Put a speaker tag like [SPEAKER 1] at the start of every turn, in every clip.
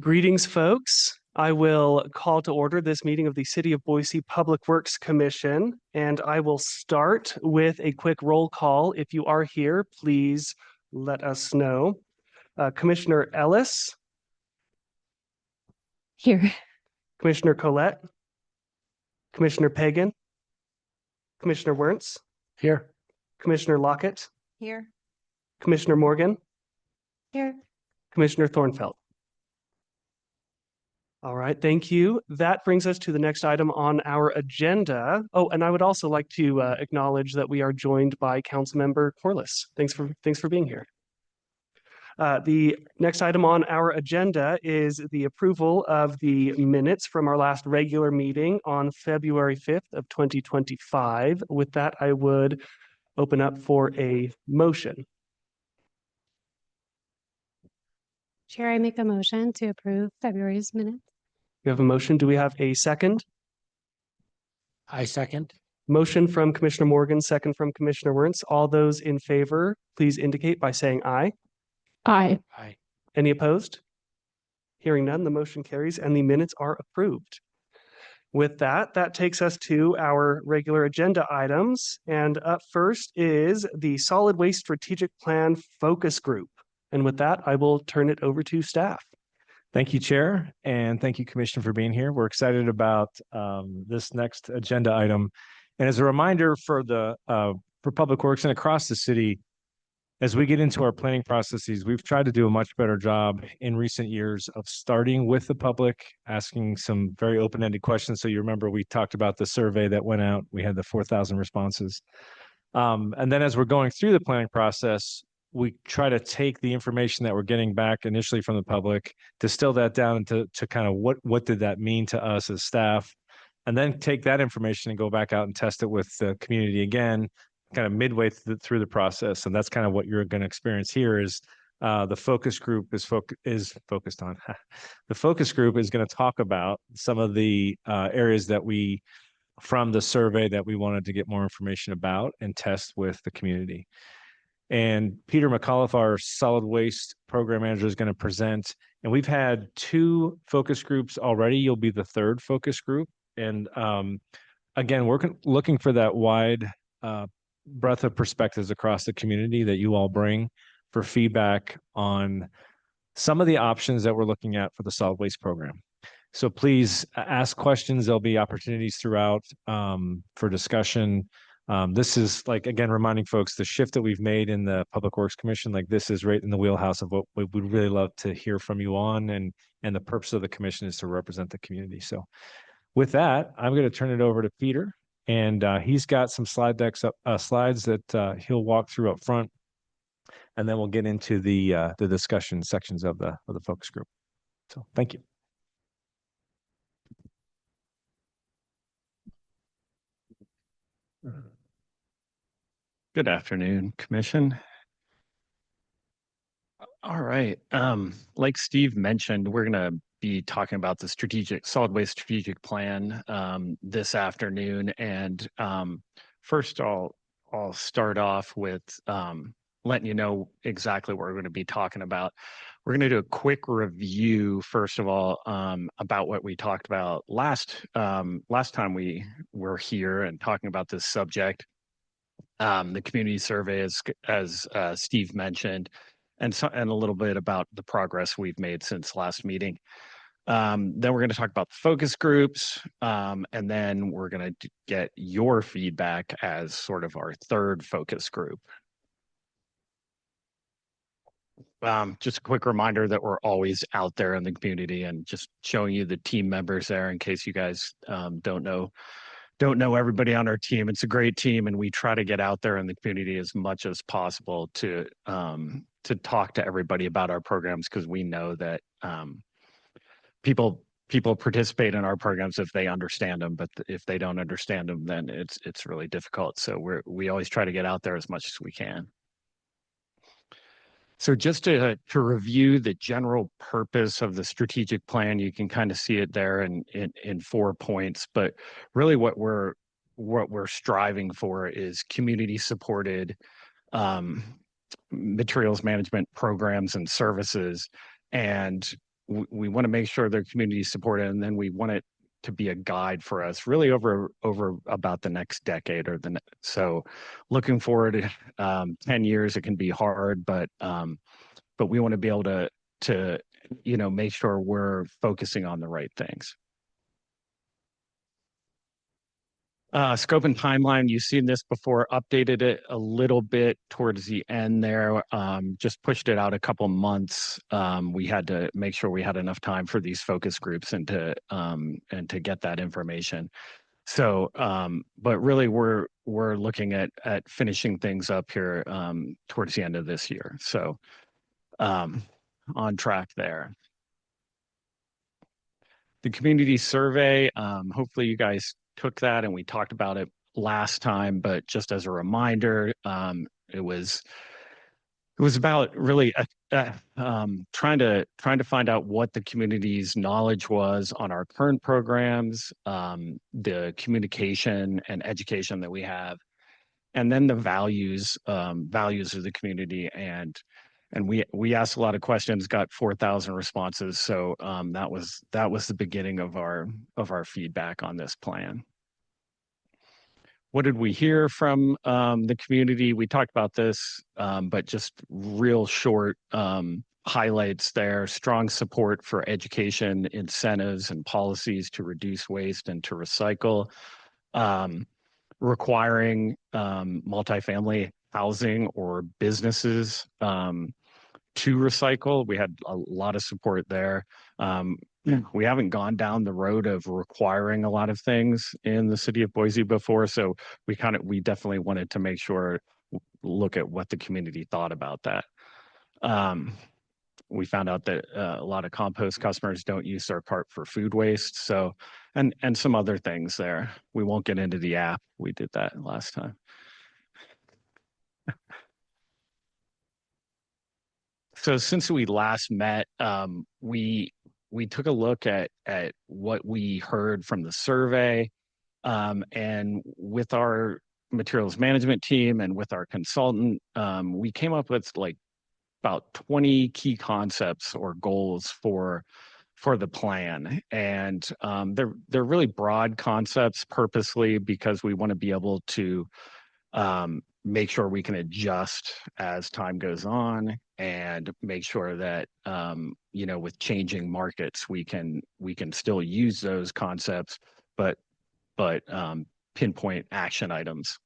[SPEAKER 1] Greetings, folks. I will call to order this meeting of the City of Boise Public Works Commission, and I will start with a quick roll call. If you are here, please let us know. Commissioner Ellis,
[SPEAKER 2] Here.
[SPEAKER 1] Commissioner Collette, Commissioner Pagan, Commissioner Wernz,
[SPEAKER 3] Here.
[SPEAKER 1] Commissioner Lockett,
[SPEAKER 2] Here.
[SPEAKER 1] Commissioner Morgan,
[SPEAKER 2] Here.
[SPEAKER 1] Commissioner Thornfeld. All right, thank you. That brings us to the next item on our agenda. Oh, and I would also like to acknowledge that we are joined by Councilmember Corliss. Thanks for being here. The next item on our agenda is the approval of the minutes from our last regular meeting on February 5th of 2025. With that, I would open up for a motion.
[SPEAKER 2] Chair, I make a motion to approve February's minutes.
[SPEAKER 1] We have a motion. Do we have a second?
[SPEAKER 3] I second.
[SPEAKER 1] Motion from Commissioner Morgan, second from Commissioner Wernz. All those in favor, please indicate by saying aye.
[SPEAKER 2] Aye.
[SPEAKER 3] Aye.
[SPEAKER 1] Any opposed? Hearing none, the motion carries and the minutes are approved. With that, that takes us to our regular agenda items. And up first is the Solid Waste Strategic Plan Focus Group. And with that, I will turn it over to staff.
[SPEAKER 4] Thank you, Chair, and thank you, Commissioner, for being here. We're excited about this next agenda item. And as a reminder for Public Works and across the city, as we get into our planning processes, we've tried to do a much better job in recent years of starting with the public, asking some very open-ended questions. So you remember we talked about the survey that went out. We had the 4,000 responses. And then as we're going through the planning process, we try to take the information that we're getting back initially from the public, distill that down into kind of what did that mean to us as staff, and then take that information and go back out and test it with the community again, kind of midway through the process. And that's kind of what you're going to experience here is the focus group is focused on. The focus group is going to talk about some of the areas that from the survey that we wanted to get more information about and test with the community. And Peter McAuliffe, our solid waste program manager, is going to present. And we've had 2 focus groups already. You'll be the 3rd focus group. And again, we're looking for that wide breadth of perspectives across the community that you all bring for feedback on some of the options that we're looking at for the solid waste program. So please ask questions. There'll be opportunities throughout for discussion. This is again, reminding folks the shift that we've made in the Public Works Commission, this is right in the wheelhouse of what we would really love to hear from you on. And the purpose of the commission is to represent the community. So with that, I'm going to turn it over to Peter, and he's got some slides that he'll walk through up front, and then we'll get into the discussion sections of the focus group. So thank you.
[SPEAKER 5] Good afternoon, Commission. All right. Like Steve mentioned, we're going to be talking about the solid waste strategic plan this afternoon. And first, I'll start off with letting you know exactly what we're going to be talking about. We're going to do a quick review, first of all, about what we talked about last time we were here and talking about this subject. The community survey, as Steve mentioned, and a little bit about the progress we've made since last meeting. Then we're going to talk about the focus groups, and then we're going to get your feedback as sort of our 3rd focus group. Just a quick reminder that we're always out there in the community and just showing you the team members there in case you guys don't know everybody on our team. It's a great team, and we try to get out there in the community as much as possible to talk to everybody about our programs, because we know that people participate in our programs if they understand them, but if they don't understand them, then it's really difficult. So we always try to get out there as much as we can. So just to review the general purpose of the strategic plan, you can kind of see it there in 4 points. But really, what we're striving for is community-supported materials management programs and services, and we want to make sure their community is supported, and then we want it to be a guide for us really over about the next decade so looking forward 10 years, it can be hard, but we want to be able to make sure we're focusing on the right things. Scope and timeline, you've seen this before, updated it a little bit towards the end there, just pushed it out a couple months. We had to make sure we had enough time for these focus groups and to get that information. So, but really we're looking at finishing things up here towards the end of this year. So on track there. The community survey, hopefully you guys took that and we talked about it last time, but just as a reminder, it was about really trying to find out what the community's knowledge was on our current programs, the communication and education that we have, and then the values of the community. And we asked a lot of questions, got 4,000 responses. So that was the beginning of our feedback on this plan. What did we hear from the community? We talked about this, but just real short highlights there. Strong support for education, incentives, and policies to reduce waste and to recycle. Requiring multifamily housing or businesses to recycle. We had a lot of support there. We haven't gone down the road of requiring a lot of things in the city of Boise before, so we definitely wanted to make sure, look at what the community thought about that. We found out that a lot of compost customers don't use our cart for food waste, so and some other things there. We won't get into the app. We did that last time. So since we last met, we took a look at what we heard from the survey, and with our materials management team and with our consultant, we came up with like about 20 key concepts or goals for the plan. And they're really broad concepts purposely because we want to be able to make sure we can adjust as time goes on and make sure that with changing markets we can still use those concepts but pinpoint action items.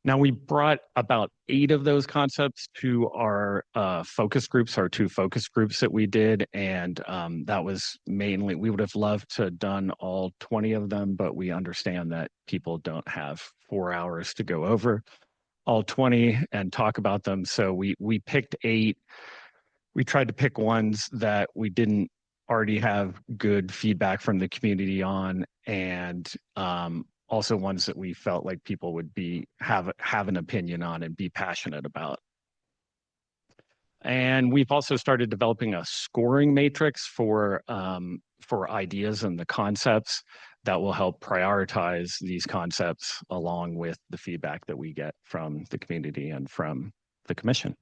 [SPEAKER 5] Now, we brought about 8 of those concepts to our focus groups, our 2 focus groups that we did. And that was mainly, we would have loved to have done all 20 of them, but we understand that people don't have 4 hours to go over all 20 and talk about them. So we picked 8. We tried to pick ones that we didn't already have good feedback from the community on, and also ones that we felt like people would have an opinion on and be passionate about. And we've also started developing a scoring matrix for ideas and the concepts that will help prioritize these concepts along with the feedback that we get from the community and from the commission.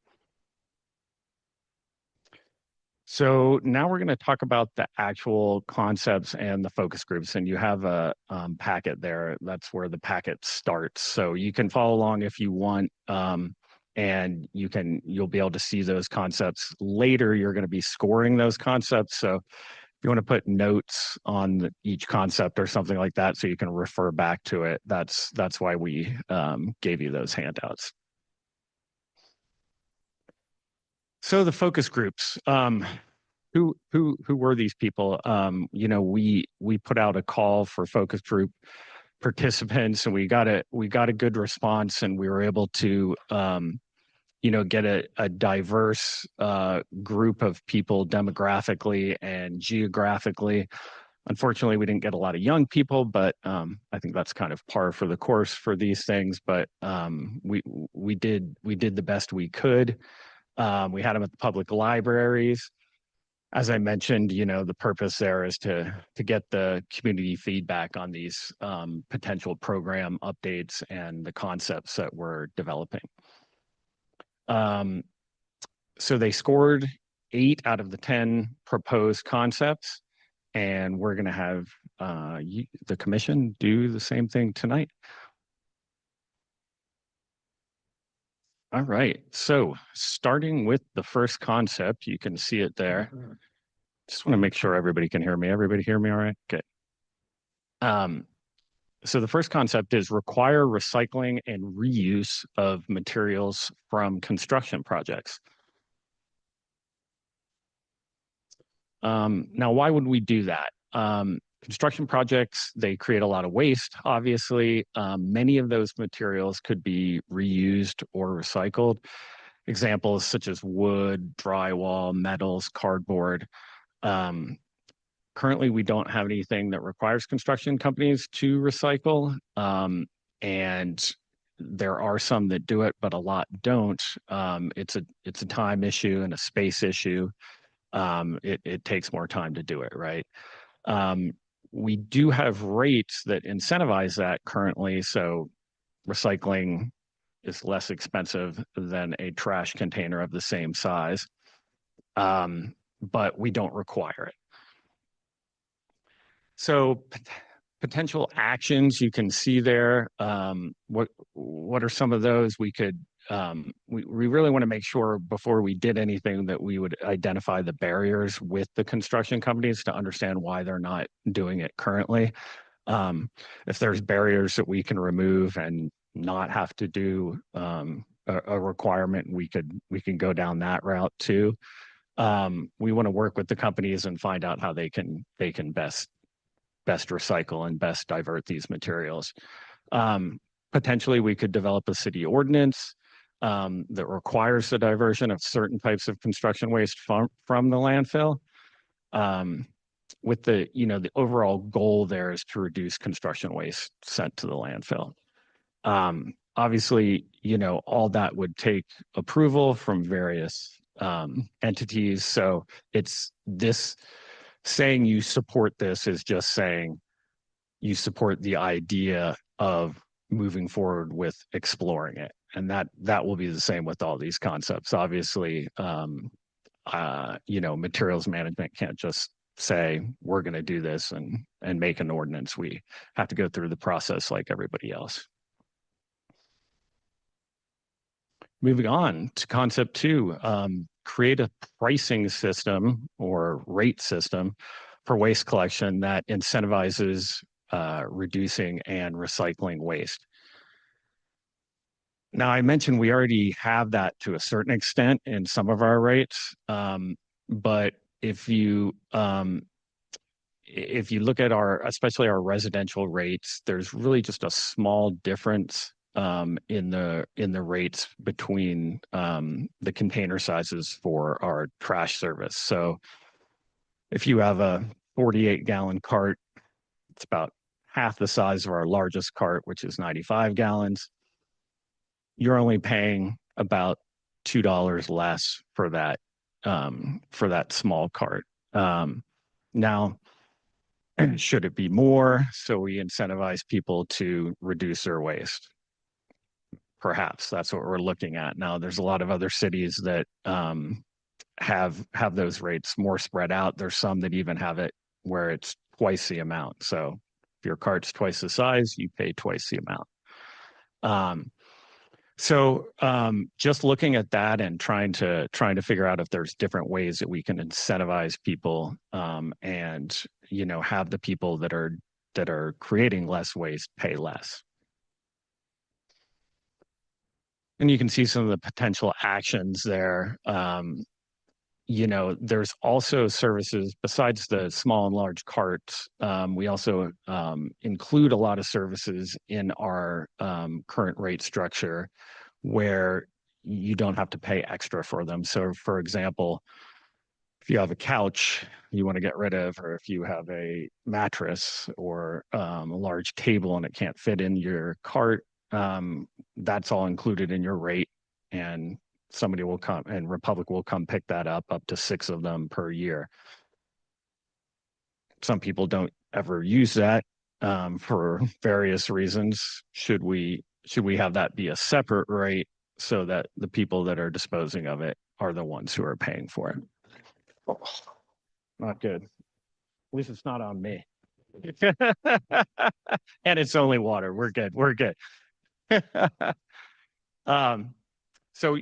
[SPEAKER 5] So now we're going to talk about the actual concepts and the focus groups, and you have a packet there. That's where the packet starts. So you can follow along if you want, and you'll be able to see those concepts later. You're going to be scoring those concepts. So if you want to put notes on each concept or something like that, so you can refer back to it, that's why we gave you those handouts. So the focus groups, who were these people? We put out a call for focus group participants, and we got a good response, and we were able to get a diverse group of people demographically and geographically. Unfortunately, we didn't get a lot of young people, but I think that's kind of par for the course for these things. But we did the best we could. We had them at the public libraries. As I mentioned, the purpose there is to get the community feedback on these potential program updates and the concepts that we're developing. So they scored 8 out of the 10 proposed concepts, and we're going to have the commission do the same thing tonight. All right, so starting with the first concept, you can see it there. Just want to make sure everybody can hear me. Everybody hear me all right? Good. So the first concept is require recycling and reuse of materials from construction projects. Now, why would we do that? Construction projects, they create a lot of waste, obviously. Many of those materials could be reused or recycled. Examples such as wood, drywall, metals, cardboard. Currently, we don't have anything that requires construction companies to recycle. And there are some that do it, but a lot don't. It's a time issue and a space issue. It takes more time to do it, right? We do have rates that incentivize that currently. So recycling is less expensive than a trash container of the same size, but we don't require it. So potential actions you can see there. What are some of those? We could we really want to make sure before we did anything that we would identify the barriers with the construction companies to understand why they're not doing it currently. If there's barriers that we can remove and not have to do a requirement, we can go down that route too. We want to work with the companies and find out how they can best recycle and best divert these materials. Potentially, we could develop a city ordinance that requires the diversion of certain types of construction waste from the landfill. With the overall goal there is to reduce construction waste sent to the landfill. Obviously, all that would take approval from various entities. So it's this saying you support this is just saying you support the idea of moving forward with exploring it. And that will be the same with all these concepts. Obviously, materials management can't just say we're going to do this and make an ordinance. We have to go through the process like everybody else. Moving on to concept 2, create a pricing system or rate system for waste collection that incentivizes reducing and recycling waste. Now, I mentioned we already have that to a certain extent in some of our rates, but if you look at especially our residential rates, there's really just a small difference in the rates between the container sizes for our trash service. So if you have a 48-gallon cart, it's about half the size of our largest cart, which is 95 gallons. You're only paying about $2 less for that small cart. Now, should it be more? So we incentivize people to reduce their waste. Perhaps that's what we're looking at. Now, there's a lot of other cities that have those rates more spread out. There's some that even have it where it's twice the amount. So if your cart's twice the size, you pay twice the amount. So just looking at that and trying to figure out if there's different ways that we can incentivize people and have the people that are creating less waste pay less. And you can see some of the potential actions there. There's also services besides the small and large carts. We also include a lot of services in our current rate structure where you don't have to pay extra for them. So, for example, if you have a couch you want to get rid of, or if you have a mattress or a large table and it can't fit in your cart, that's all included in your rate, and somebody will come and Republic will come pick that up to 6 of them per year. Some people don't ever use that for various reasons. Should we have that be a separate rate so that the people that are disposing of it are the ones who are paying for it? not good. At least it's not on me. And it's only water. We're good. We're good. So,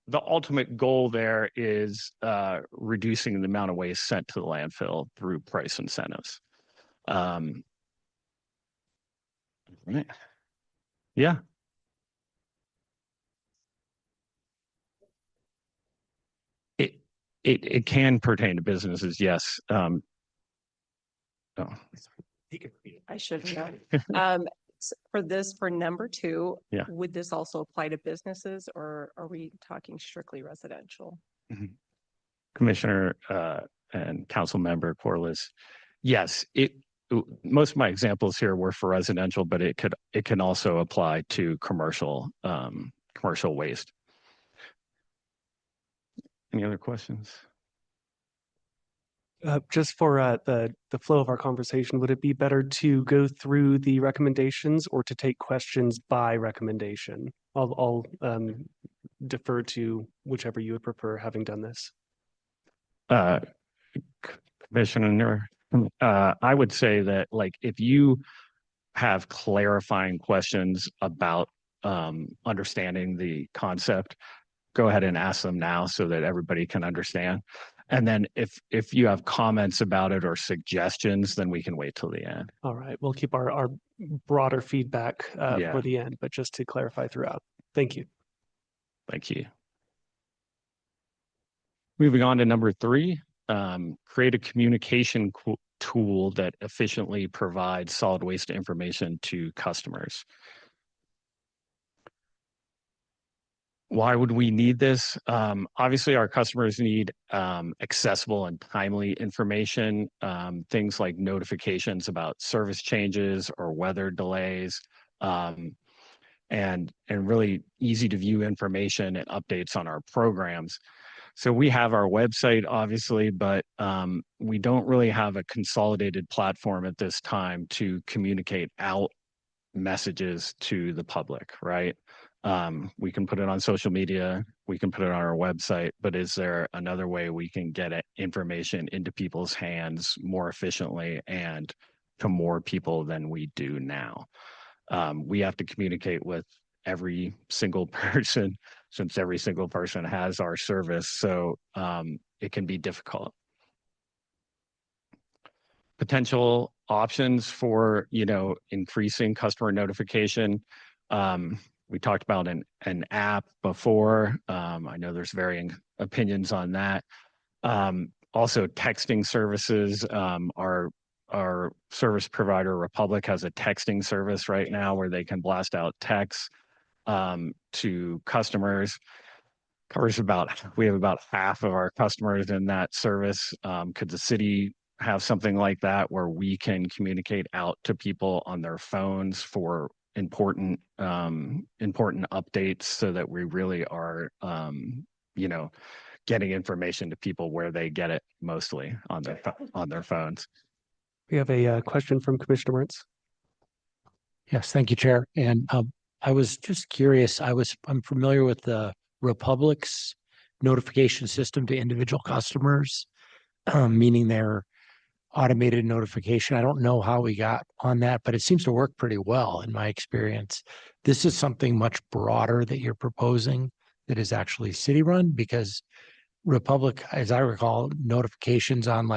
[SPEAKER 5] the ultimate goal there is reducing the amount of waste sent to the landfill through price incentives. Right. Yeah. It can pertain to businesses, yes. Oh,
[SPEAKER 6] I should know. For number two,
[SPEAKER 5] Yeah.
[SPEAKER 6] would this also apply to businesses or are we talking strictly residential?
[SPEAKER 5] Commissioner and Council Member Corliss, yes, most of my examples here were for residential, but it can also apply to commercial waste. Any other questions?
[SPEAKER 1] Just for the flow of our conversation, would it be better to go through the recommendations or to take questions by recommendation? I'll defer to whichever you would prefer, having done this.
[SPEAKER 5] Commissioner, I would say that if you have clarifying questions about understanding the concept, go ahead and ask them now so that everybody can understand. And then if you have comments about it or suggestions, then we can wait till the end.
[SPEAKER 1] All right, we'll keep our broader feedback
[SPEAKER 5] Yeah.
[SPEAKER 1] for the end, but just to clarify throughout. Thank you.
[SPEAKER 5] Thank you. Moving on to number 3, create a communication tool that efficiently provides solid waste information to customers. Why would we need this? Obviously, our customers need accessible and timely information, things like notifications about service changes or weather delays, and really easy to view information and updates on our programs. So we have our website, obviously, but we don't really have a consolidated platform at this time to communicate out messages to the public, right? We can put it on social media, we can put it on our website, but is there another way we can get information into people's hands more efficiently and to more people than we do now? We have to communicate with every single person since every single person has our service. So it can be difficult. Potential options for, increasing customer notification. We talked about an app before. I know there's varying opinions on that. Also texting services. Our service provider, Republic, has a texting service right now where they can blast out texts to customers. We have about half of our customers in that service. Could the city have something like that where we can communicate out to people on their phones for important updates so that we really are, getting information to people where they get it mostly on their phones.
[SPEAKER 1] We have a question from Commissioner Mertz.
[SPEAKER 3] Yes, thank you, Chair. And I was just curious, I'm familiar with the Republic's notification system to individual customers, meaning their automated notification. I don't know how we got on that, but it seems to work pretty well in my experience. This is something much broader that you're proposing that is actually city run, because Republic, as I recall, notifications on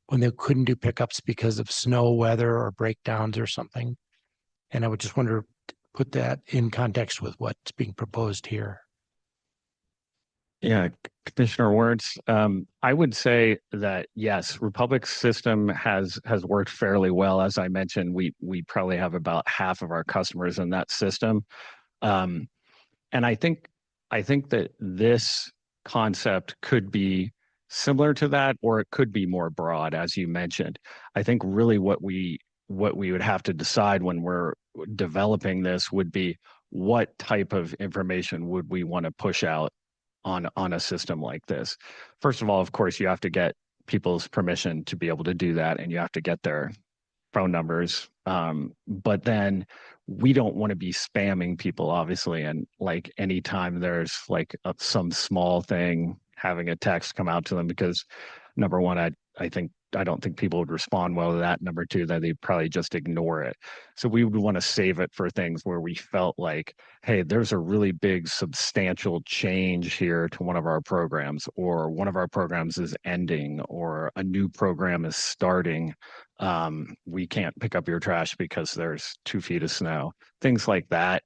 [SPEAKER 3] when they couldn't do pickups because of snow, weather, or breakdowns or something. And I would just wonder, put that in context with what's being proposed here.
[SPEAKER 5] Yeah, Commissioner Wertz, I would say that yes, Republic's system has worked fairly well. As I mentioned, we probably have about half of our customers in that system, and I think that this concept could be similar to that, or it could be more broad, as you mentioned. I think really what we would have to decide when we're developing this would be what type of information would we want to push out on a system like this. First of all, of course, you have to get people's permission to be able to do that, and you have to get their phone numbers. But then we don't want to be spamming people, obviously. And anytime there's some small thing having a text come out to them because number one, I don't think people would respond well to that. Number two, that they'd probably just ignore it. So we would want to save it for things where we felt like, hey, there's a really big substantial change here to one of our programs, or one of our programs is ending, or a new program is starting. We can't pick up your trash because there's 2 feet of snow. Things like that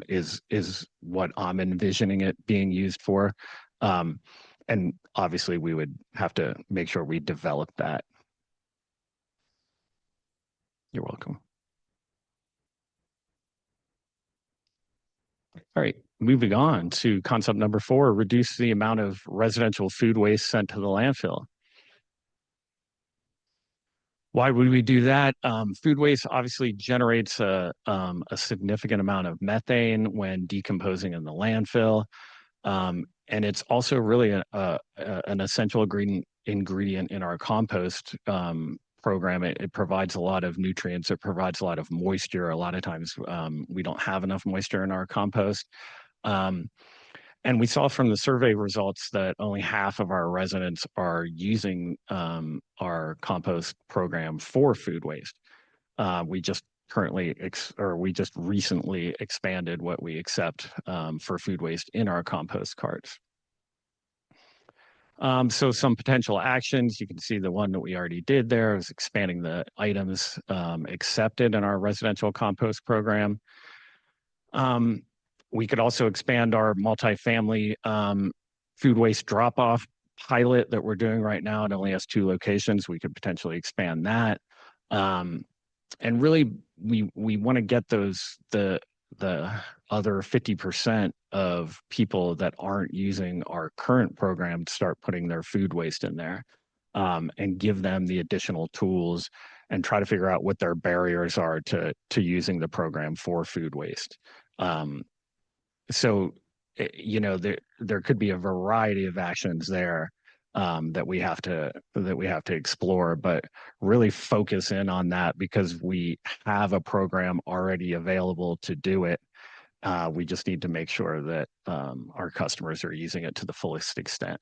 [SPEAKER 5] is what I'm envisioning it being used for. And obviously we would have to make sure we develop that. You're welcome. All right, moving on to concept number 4, reduce the amount of residential food waste sent to the landfill. Why would we do that? Food waste obviously generates a significant amount of methane when decomposing in the landfill. And it's also really an essential ingredient in our compost program. It provides a lot of nutrients. It provides a lot of moisture. A lot of times we don't have enough moisture in our compost. And we saw from the survey results that only half of our residents are using our compost program for food waste. We just recently expanded what we accept for food waste in our compost carts. So some potential actions, you can see the one that we already did there is expanding the items accepted in our residential compost program. We could also expand our multifamily food waste drop-off pilot that we're doing right now. It only has 2 locations. We could potentially expand that. And really, we want to get the other 50% of people that aren't using our current program to start putting their food waste in there, and give them the additional tools and try to figure out what their barriers are to using the program for food waste. So, you know, there could be a variety of actions there that we have to explore, but really focus in on that because we have a program already available to do it. We just need to make sure that our customers are using it to the fullest extent.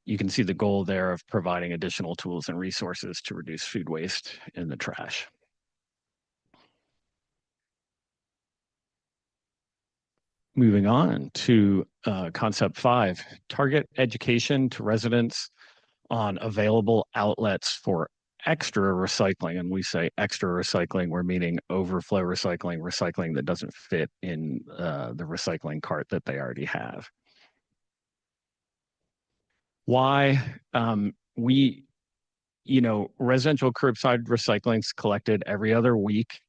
[SPEAKER 5] You can see the goal there of providing additional tools and resources to reduce food waste in the trash. Moving on to concept 5, target education to residents on available outlets for extra recycling. And we say extra recycling, we're meaning overflow recycling that doesn't fit in the recycling cart that they already have. Why? Residential curbside recycling is collected every other week.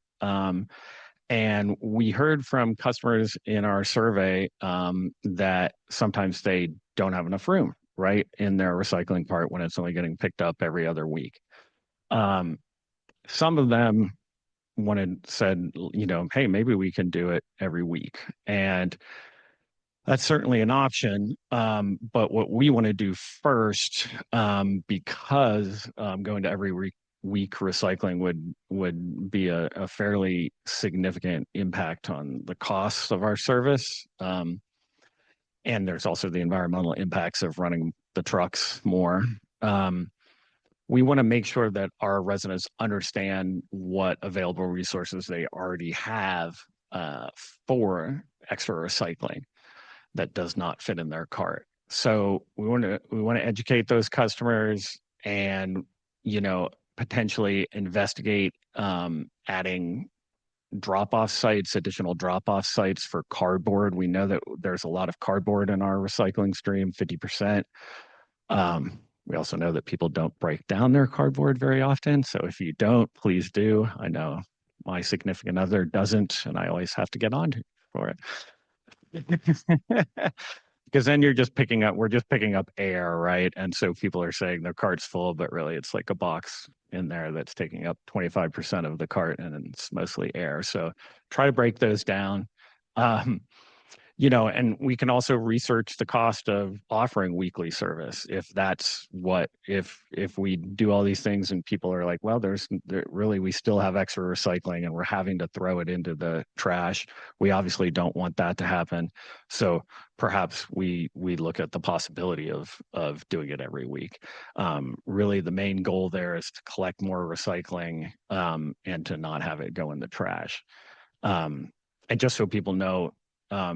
[SPEAKER 5] And we heard from customers in our survey that sometimes they don't have enough room, right, in their recycling cart when it's only getting picked up every other week. Some of them said, hey, maybe we can do it every week. And that's certainly an option. But what we want to do first, because going to every week recycling would be a fairly significant impact on the costs of our service. And there's also the environmental impacts of running the trucks more. We want to make sure that our residents understand what available resources they already have for extra recycling that does not fit in their cart. So we want to educate those customers and, potentially investigate adding additional drop-off sites for cardboard. We know that there's a lot of cardboard in our recycling stream, 50%. We also know that people don't break down their cardboard very often. So if you don't, please do. I know my significant other doesn't, and I always have to get on for it. Because then we're just picking up air, right? And so people are saying their cart's full, but really it's like a box in there that's taking up 25% of the cart and it's mostly air. So try to break those down. and we can also research the cost of offering weekly service. If that's if we do all these things and people are like, well, really, we still have extra recycling and we're having to throw it into the trash. We obviously don't want that to happen. So perhaps we look at the possibility of doing it every week. Really, the main goal there is to collect more recycling and to not have it go in the trash. And just so people know,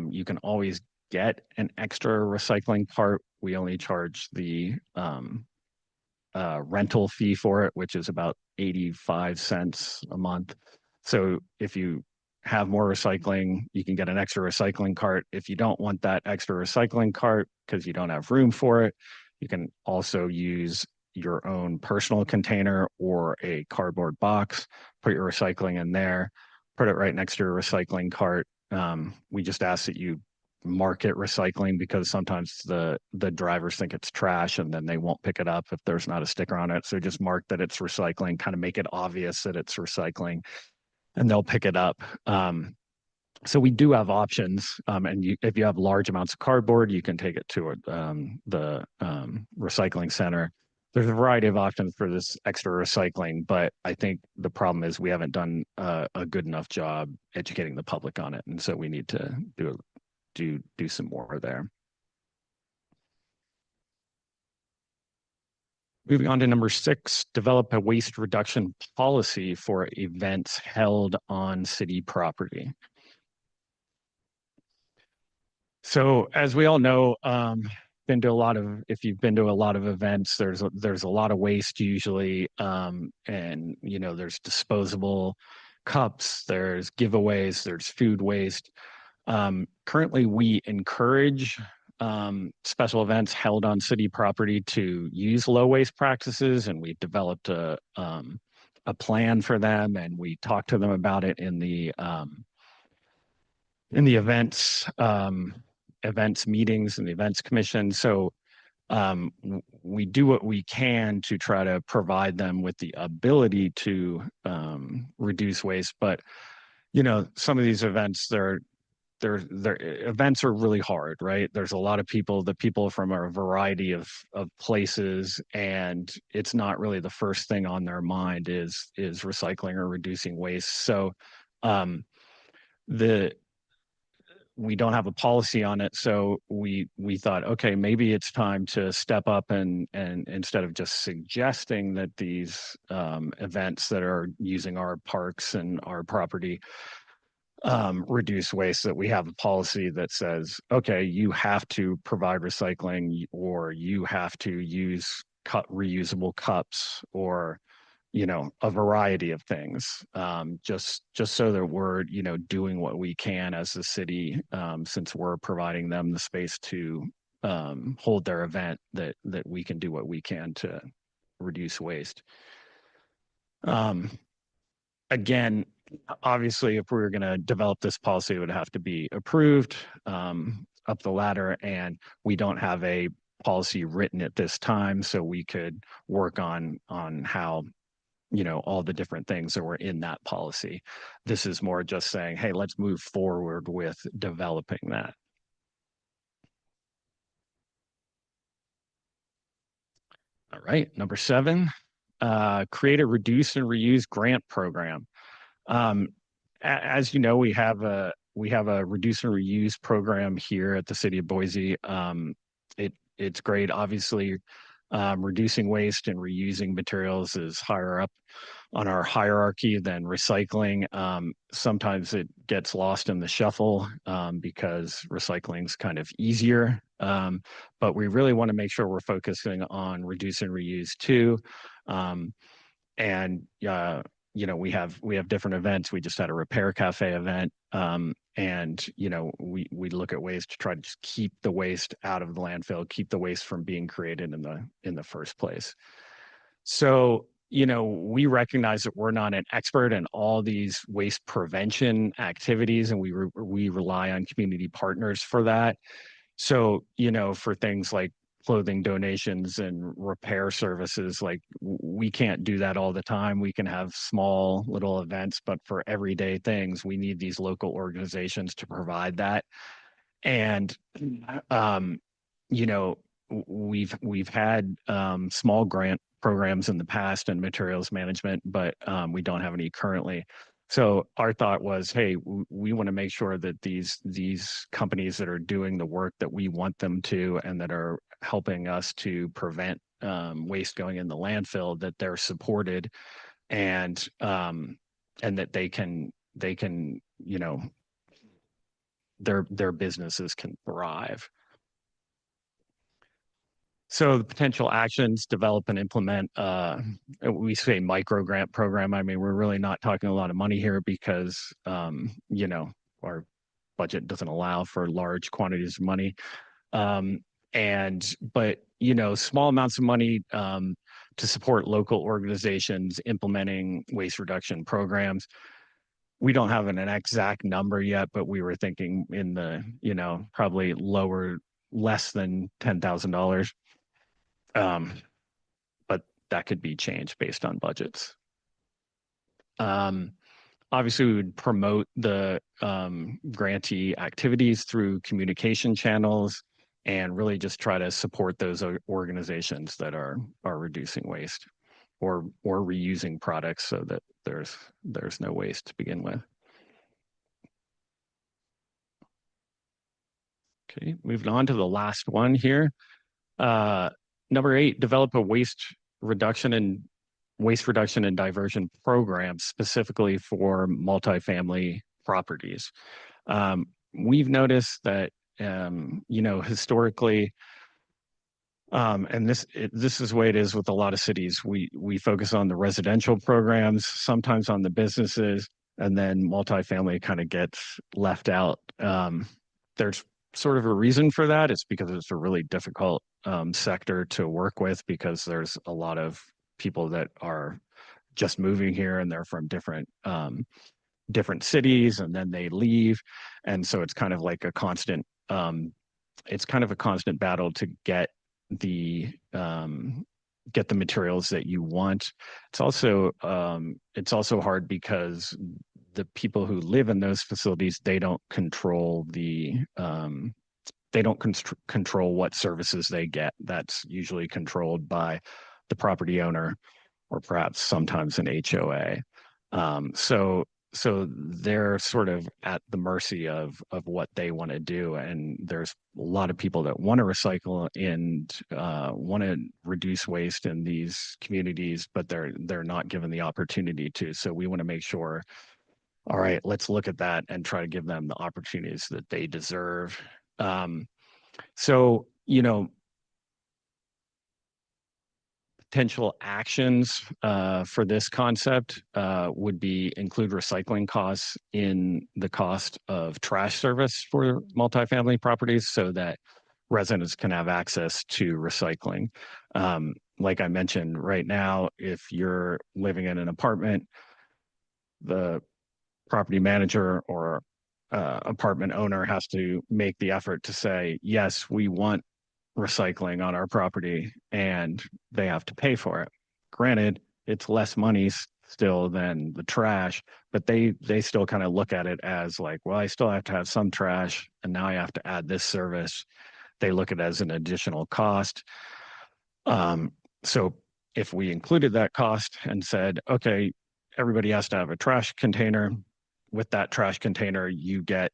[SPEAKER 5] you can always get an extra recycling cart. We only charge the rental fee for it, which is about 85 cents a month. So if you have more recycling, you can get an extra recycling cart. If you don't want that extra recycling cart because you don't have room for it, you can also use your own personal container or a cardboard box, put your recycling in there, put it right next to your recycling cart. We just ask that you mark it recycling because sometimes the drivers think it's trash and then they won't pick it up if there's not a sticker on it. So just mark that it's recycling, kind of make it obvious that it's recycling, and they'll pick it up. So we do have options, and if you have large amounts of cardboard, you can take it to the recycling center. There's a variety of options for this extra recycling, but I think the problem is we haven't done a good enough job educating the public on it, and so we need to do some more there. Moving on to number 6, develop a waste reduction policy for events held on city property. So as we all know, if you've been to a lot of events, there's a lot of waste usually, and there's disposable cups, there's giveaways, there's food waste. Currently, we encourage special events held on city property to use low waste practices, and we've developed a plan for them, and we talk to them about it in the events meetings and the events commission. So we do what we can to try to provide them with the ability to reduce waste. But some of these events, their events are really hard, right? There's a lot of people, the people from a variety of places, and it's not really the first thing on their mind is recycling or reducing waste. So we don't have a policy on it. So we thought, okay, maybe it's time to step up and instead of just suggesting that these events that are using our parks and our property reduce waste, that we have a policy that says, okay, you have to provide recycling, or you have to use reusable cups, or a variety of things, just so that we're, doing what we can as a city, since we're providing them the space to hold their event, that we can do what we can to reduce waste. Again, obviously, if we were going to develop this policy, it would have to be approved up the ladder, and we don't have a policy written at this time, so we could work on how all the different things that were in that policy. This is more just saying, hey, let's move forward with developing that. All right, number 7, create a reduce and reuse grant program. As you know, we have a reduce and reuse program here at the city of Boise. It's great. Obviously, reducing waste and reusing materials is higher up on our hierarchy than recycling. Sometimes it gets lost in the shuffle because recycling is kind of easier. But we really want to make sure we're focusing on reduce and reuse too. We have different events. We just had a repair cafe event. We look at ways to try to just keep the waste out of the landfill, keep the waste from being created in the first place. So, we recognize that we're not an expert in all these waste prevention activities, and we rely on community partners for that. So, for things like clothing donations and repair services, like we can't do that all the time. We can have small little events, but for everyday things, we need these local organizations to provide that. And, you know, we've had small grant programs in the past and materials management, but we don't have any currently. So our thought was, hey, we want to make sure that these companies that are doing the work that we want them to and that are helping us to prevent waste going in the landfill, that they're supported and that they can you know, their businesses can thrive. So the potential actions: develop and implement, we say micro grant program. I mean, we're really not talking a lot of money here because, you know, our budget doesn't allow for large quantities of money. But, you know, small amounts of money to support local organizations implementing waste reduction programs. We don't have an exact number yet, but we were thinking in the, you know, probably less than $10,000. But that could be changed based on budgets. Obviously, we would promote the grantee activities through communication channels and really just try to support those organizations that are reducing waste or reusing products so that there's no waste to begin with. Okay, moving on to the last one here. Number 8, develop a waste reduction and diversion program specifically for multifamily properties. We've noticed that, you know, historically, and this is the way it is with a lot of cities. We focus on the residential programs, sometimes on the businesses, and then multifamily kind of gets left out. There's sort of a reason for that. It's because it's a really difficult sector to work with because there's a lot of people that are just moving here and they're from different cities and then they leave. And so it's kind of like a constant, battle to get the materials that you want. It's also hard because the people who live in those facilities, they don't control control what services they get. That's usually controlled by the property owner or perhaps sometimes an HOA. So they're sort of at the mercy of what they want to do. And there's a lot of people that want to recycle and want to reduce waste in these communities, but they're not given the opportunity to. So we want to make sure, all right, let's look at that and try to give them the opportunities that they deserve. So, you know, potential actions for this concept would be include recycling costs in the cost of trash service for multifamily properties so that residents can have access to recycling. Like I mentioned, right now, if you're living in an apartment, the property manager or apartment owner has to make the effort to say, yes, we want recycling on our property, and they have to pay for it. Granted, it's less money still than the trash, but they still kind of look at it as like, well, I still have to have some trash, and now I have to add this service. They look at it as an additional cost. So if we included that cost and said, okay, everybody has to have a trash container. With that trash container, you get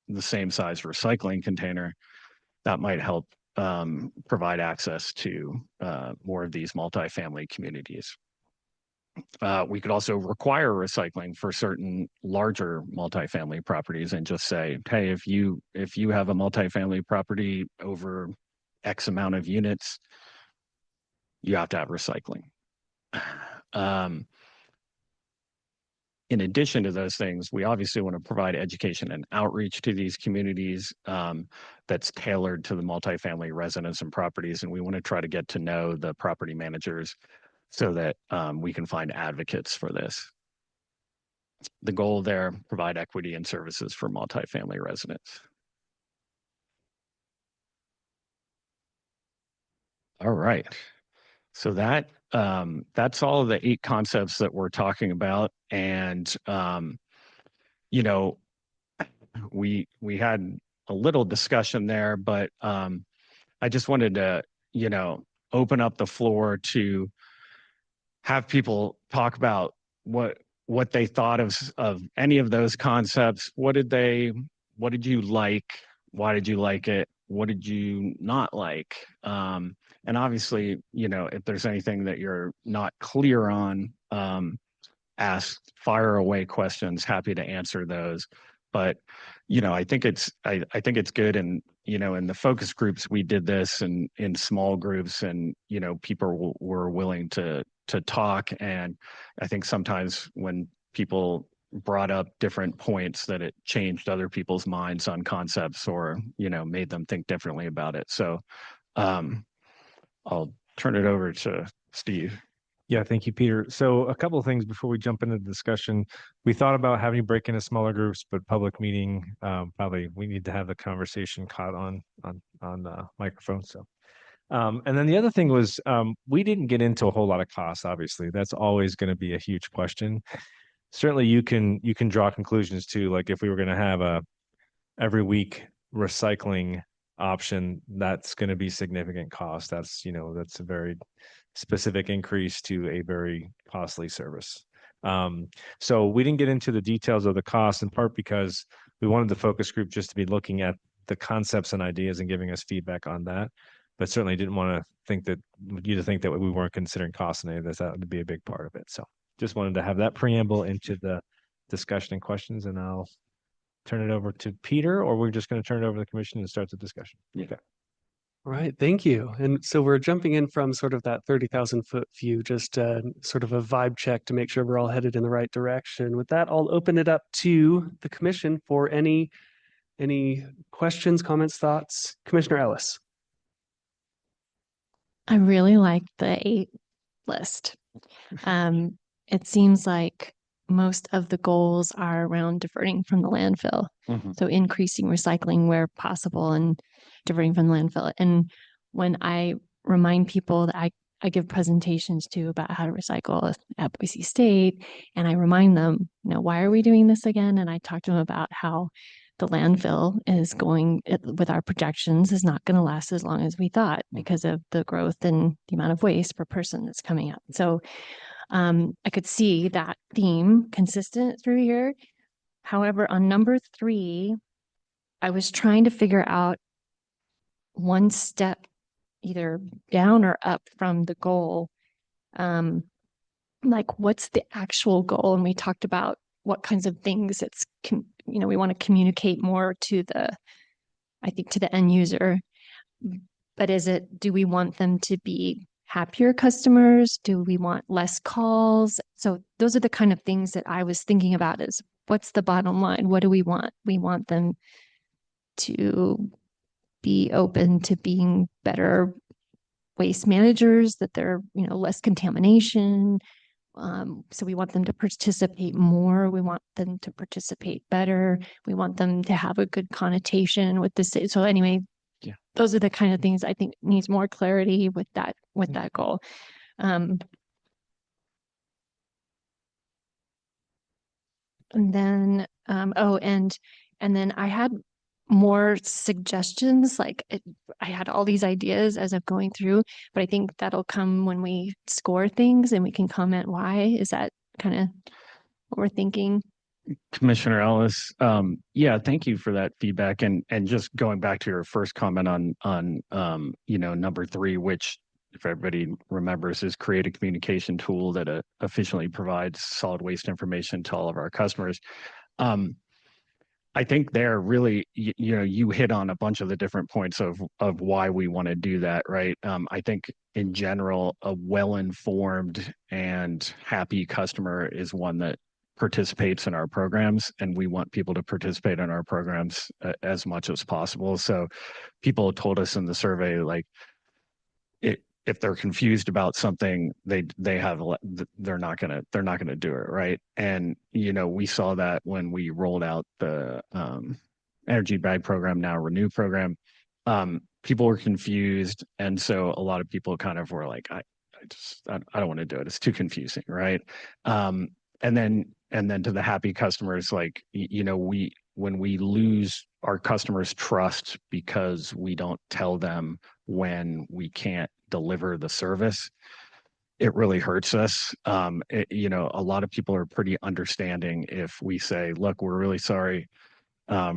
[SPEAKER 5] the same size recycling container. That might help provide access to more of these multifamily communities. We could also require recycling for certain larger multifamily properties and just say, hey, if you have a multifamily property over X amount of units, you have to have recycling. In addition to those things, we obviously want to provide education and outreach to these communities that's tailored to the multifamily residents and properties. And we want to try to get to know the property managers so that we can find advocates for this. The goal there, provide equity and services for multifamily residents. All right. So that's all of the 8 concepts that we're talking about. And, you know, we had a little discussion there, but I just wanted to, open up the floor to have people talk about what they thought of any of those concepts. What did you like? Why did you like it? What did you not like? And obviously, if there's anything that you're not clear on, fire away questions, happy to answer those. But, I think it's good. And, in the focus groups, we did this in small groups, and, people were willing to talk. And I think sometimes when people brought up different points, that it changed other people's minds on concepts, or, made them think differently about it. So I'll turn it over to Steve.
[SPEAKER 4] Yeah, thank you, Peter. So a couple of things before we jump into the discussion. We thought about having you break into smaller groups, but public meeting, probably we need to have the conversation caught on microphone. So, and then the other thing was, we didn't get into a whole lot of costs. Obviously, that's always going to be a huge question. Certainly, you can draw conclusions too. Like if we were going to have a every week recycling option, that's going to be significant cost. That's a very specific increase to a very costly service. So we didn't get into the details of the cost, in part because we wanted the focus group just to be looking at the concepts and ideas and giving us feedback on that. But certainly didn't want to think that we weren't considering cost in any of this. That would be a big part of it. So just wanted to have that preamble into the discussion and questions, and I'll turn it over to Peter, or we're just going to turn it over to the commission and start the discussion.
[SPEAKER 5] Yeah.
[SPEAKER 4] Okay.
[SPEAKER 1] All right, thank you. And so we're jumping in from sort of that 30,000-foot view, just sort of a vibe check to make sure we're all headed in the right direction. With that, I'll open it up to the commission for any questions, comments, thoughts. Commissioner Ellis.
[SPEAKER 7] I really like the 8 list. It seems like most of the goals are around diverting from the landfill. So increasing recycling where possible and diverting from the landfill. And when I remind people that I give presentations too about how to recycle at Boise State, and I remind them, why are we doing this again? And I talk to them about how the landfill is with our projections, is not going to last as long as we thought because of the growth in the amount of waste per person that's coming up. So I could see that theme consistent through here. However, on number 3, I was trying to figure out one step either down or up from the goal. Like what's the actual goal? And we talked about what kinds of things we want to communicate more to the end user. But do we want them to be happier customers? Do we want less calls? So those are the kind of things that I was thinking about is what's the bottom line? What do we want? We want them to be open to being better waste managers, that they're, less contamination. So we want them to participate more. We want them to participate better. We want them to have a good connotation with the city. So anyway,
[SPEAKER 5] yeah,
[SPEAKER 7] those are the kind of things I think needs more clarity with that goal. And then, and then I had more suggestions. I had all these ideas as I'm going through, but I think that'll come when we score things and we can comment why. Is that kind of what we're thinking?
[SPEAKER 5] Commissioner Ellis, thank you for that feedback. And just going back to your first comment on number 3, which, if everybody remembers, is create a communication tool that efficiently provides solid waste information to all of our customers. I think there really, you hit on a bunch of the different points of why we want to do that, right? I think in general, a well-informed and happy customer is one that participates in our programs, and we want people to participate in our programs as much as possible. So people told us in the survey, like, if they're confused about something, they're not gonna do it, right? And we saw that when we rolled out the energy bag program, now Renew program. People were confused, and so a lot of people kind of were like, I don't want to do it. It's too confusing, right? And then to the happy customers, like, when we lose our customers' trust because we don't tell them when we can't deliver the service, it really hurts us. You know, a lot of people are pretty understanding if we say, look, we're really sorry.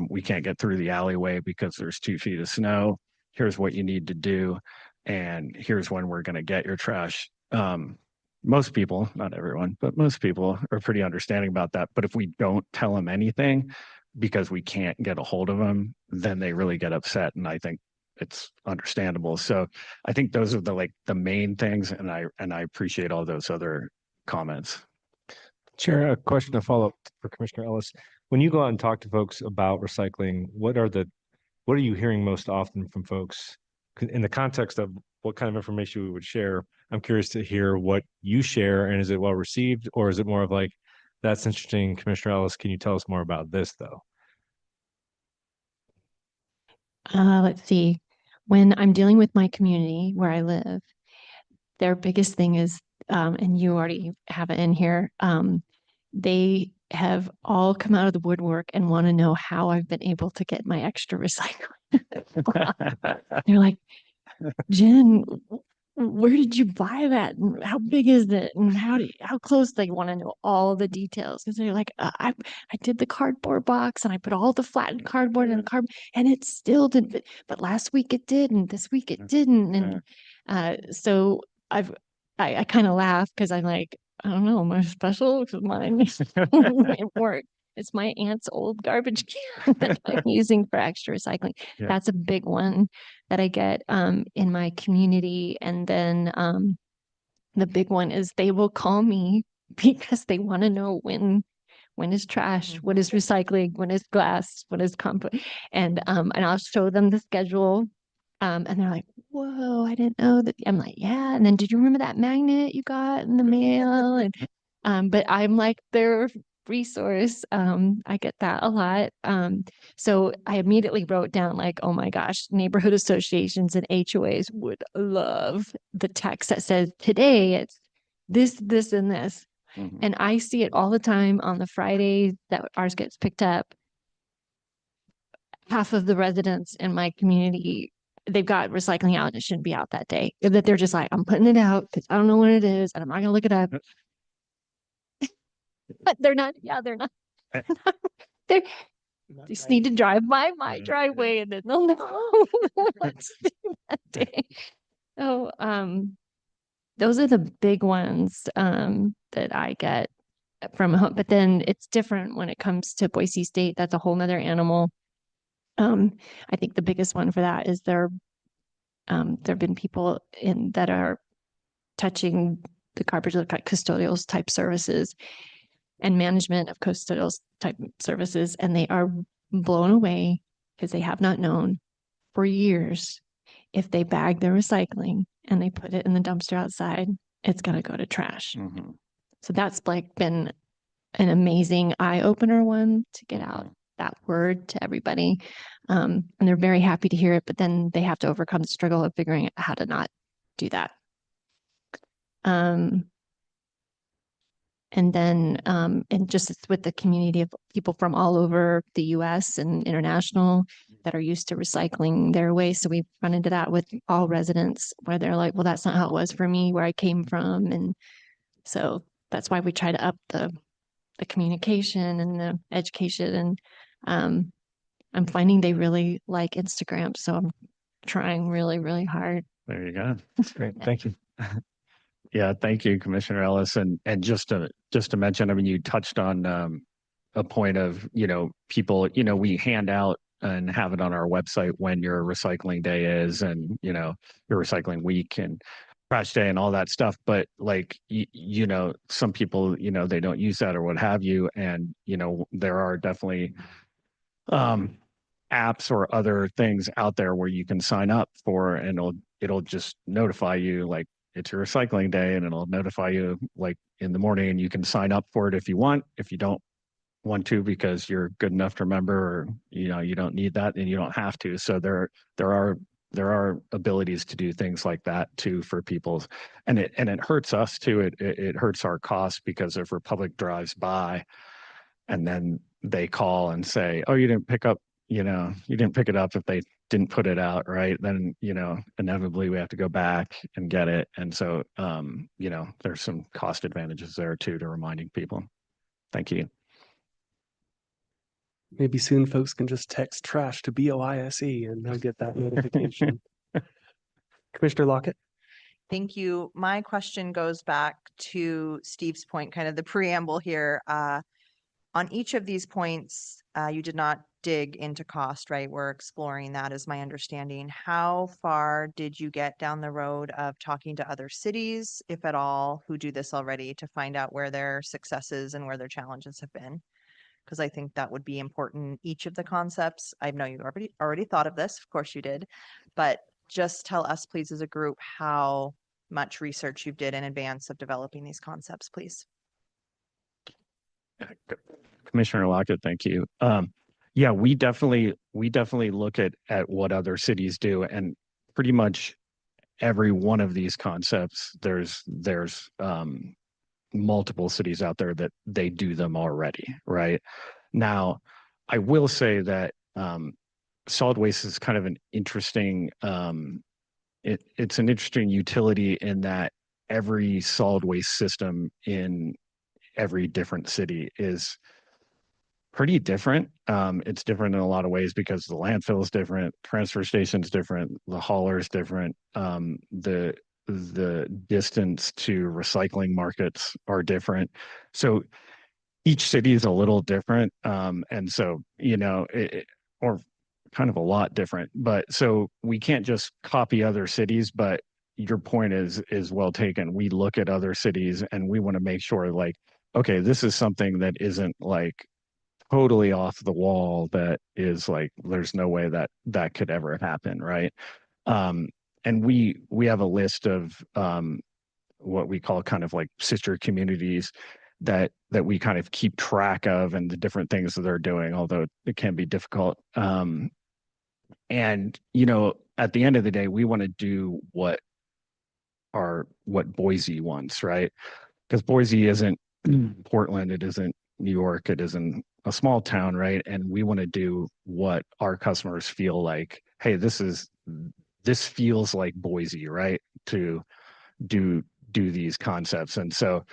[SPEAKER 5] We can't get through the alleyway because there's 2 feet of snow. Here's what you need to do. And here's when we're going to get your trash. Most people, not everyone, but most people are pretty understanding about that. But if we don't tell them anything because we can't get a hold of them, then they really get upset. And I think it's understandable. So I think those are the main things. And I appreciate all those other comments.
[SPEAKER 4] Chair, a question to follow up for Commissioner Ellis. When you go out and talk to folks about recycling, what are you hearing most often from folks in the context of what kind of information we would share? I'm curious to hear what you share, and is it well received, or is it more of like, that's interesting, Commissioner Ellis, can you tell us more about this though?
[SPEAKER 7] Let's see. When I'm dealing with my community where I live, their biggest thing is, and you already have it in here, they have all come out of the woodwork and want to know how I've been able to get my extra recycling. They're like, Jen, where did you buy that? And how big is it? And how close? They want to know all the details because they're like, I did the cardboard box and I put all the flattened cardboard in the cardboard and it still didn't. But last week it did, and this week it didn't. And so I kind of laugh because I'm like, I don't know, my special because mine it worked. It's my aunt's old garbage can that I'm using for extra recycling.
[SPEAKER 5] Yeah.
[SPEAKER 7] That's a big one that I get in my community. And then the big one is they will call me because they want to know when is trash, what is recycling, when is glass, what is compost, and I'll show them the schedule. And they're like, whoa, I didn't know that. I'm like, yeah. And then did you remember that magnet you got in the mail? And but I'm like their resource. I get that a lot. So I immediately wrote down like, oh my gosh, neighborhood associations and HOAs would love the text that says today it's this, this, and this.
[SPEAKER 5] Mhm.
[SPEAKER 7] And I see it all the time on the Friday that ours gets picked up. Half of the residents in my community, they've got recycling out and it shouldn't be out that day. That they're just like, I'm putting it out because I don't know when it is and I'm not gonna look it up. But they're not, they're not. They just need to drive by my driveway and then they'll know what's due that day. So those are the big ones that I get from home. But then it's different when it comes to Boise State. That's a whole nother animal. I think the biggest one for that is there have been people that are touching the garbage custodials type services and management of custodials type services, and they are blown away because they have not known for years if they bag their recycling and they put it in the dumpster outside, it's going to go to trash.
[SPEAKER 5] Mhm.
[SPEAKER 7] So that's like been an amazing eye opener one to get out that word to everybody. And they're very happy to hear it, but then they have to overcome the struggle of figuring out how to not do that. And then, and just with the community of people from all over the US and international that are used to recycling their waste. So we've run into that with all residents where they're like, well, that's not how it was for me, where I came from. And so that's why we try to up the communication and the education. And I'm finding they really like Instagram. So I'm trying really, really hard.
[SPEAKER 5] There you go.
[SPEAKER 4] Great, thank you.
[SPEAKER 5] Yeah, thank you, Commissioner Ellis. And just to mention, I mean, you touched on a point of, people, we hand out and have it on our website when your recycling day is and, your recycling week and trash day and all that stuff. But like, some people, they don't use that or what have you. And, there are definitely apps or other things out there where you can sign up for and it'll just notify you like, it's your recycling day and it'll notify you like in the morning and you can sign up for it if you want. If you don't want to because you're good enough to remember or you don't need that and you don't have to. So there are abilities to do things like that too for people. And it hurts us too. It hurts our costs because if Republic drives by and then they call and say, oh, you didn't pick up, you didn't pick it up if they didn't put it out, right? Then, inevitably we have to go back and get it. And so, there's some cost advantages there too to reminding people. Thank you.
[SPEAKER 1] Maybe soon folks can just text trash to BOISE and they'll get that notification. Commissioner Lockett?
[SPEAKER 8] Thank you. My question goes back to Steve's point, kind of the preamble here. On each of these points, you did not dig into cost, right? We're exploring that, is my understanding. How far did you get down the road of talking to other cities, if at all, who do this already, to find out where their successes and where their challenges have been? Because I think that would be important. Each of the concepts, I know you already thought of this, of course you did, but just tell us, please, as a group, how much research you did in advance of developing these concepts, please.
[SPEAKER 5] Commissioner Lockett, thank you. Yeah, we definitely look at what other cities do, and pretty much every one of these concepts, there's multiple cities out there that they do them already, right? Now, I will say that solid waste is kind of an interesting, it's an interesting utility in that every solid waste system in every different city is pretty different. It's different in a lot of ways because the landfill is different, transfer station is different, the hauler is different, the distance to recycling markets are different. So each city is a little different. And so, or kind of a lot different, but so we can't just copy other cities, but your point is well taken. We look at other cities and we want to make sure, like, okay, this is something that isn't like totally off the wall, that is like, there's no way that could ever happen, right? And we have a list of what we call kind of like sister communities that we kind of keep track of, and the different things that they're doing, although it can be difficult. And at the end of the day, we want to do what Boise wants, right? Because Boise isn't Portland, it isn't New York, it isn't a small town, right? And we want to do what our customers feel like, hey, this feels like Boise, right? To do these concepts. And so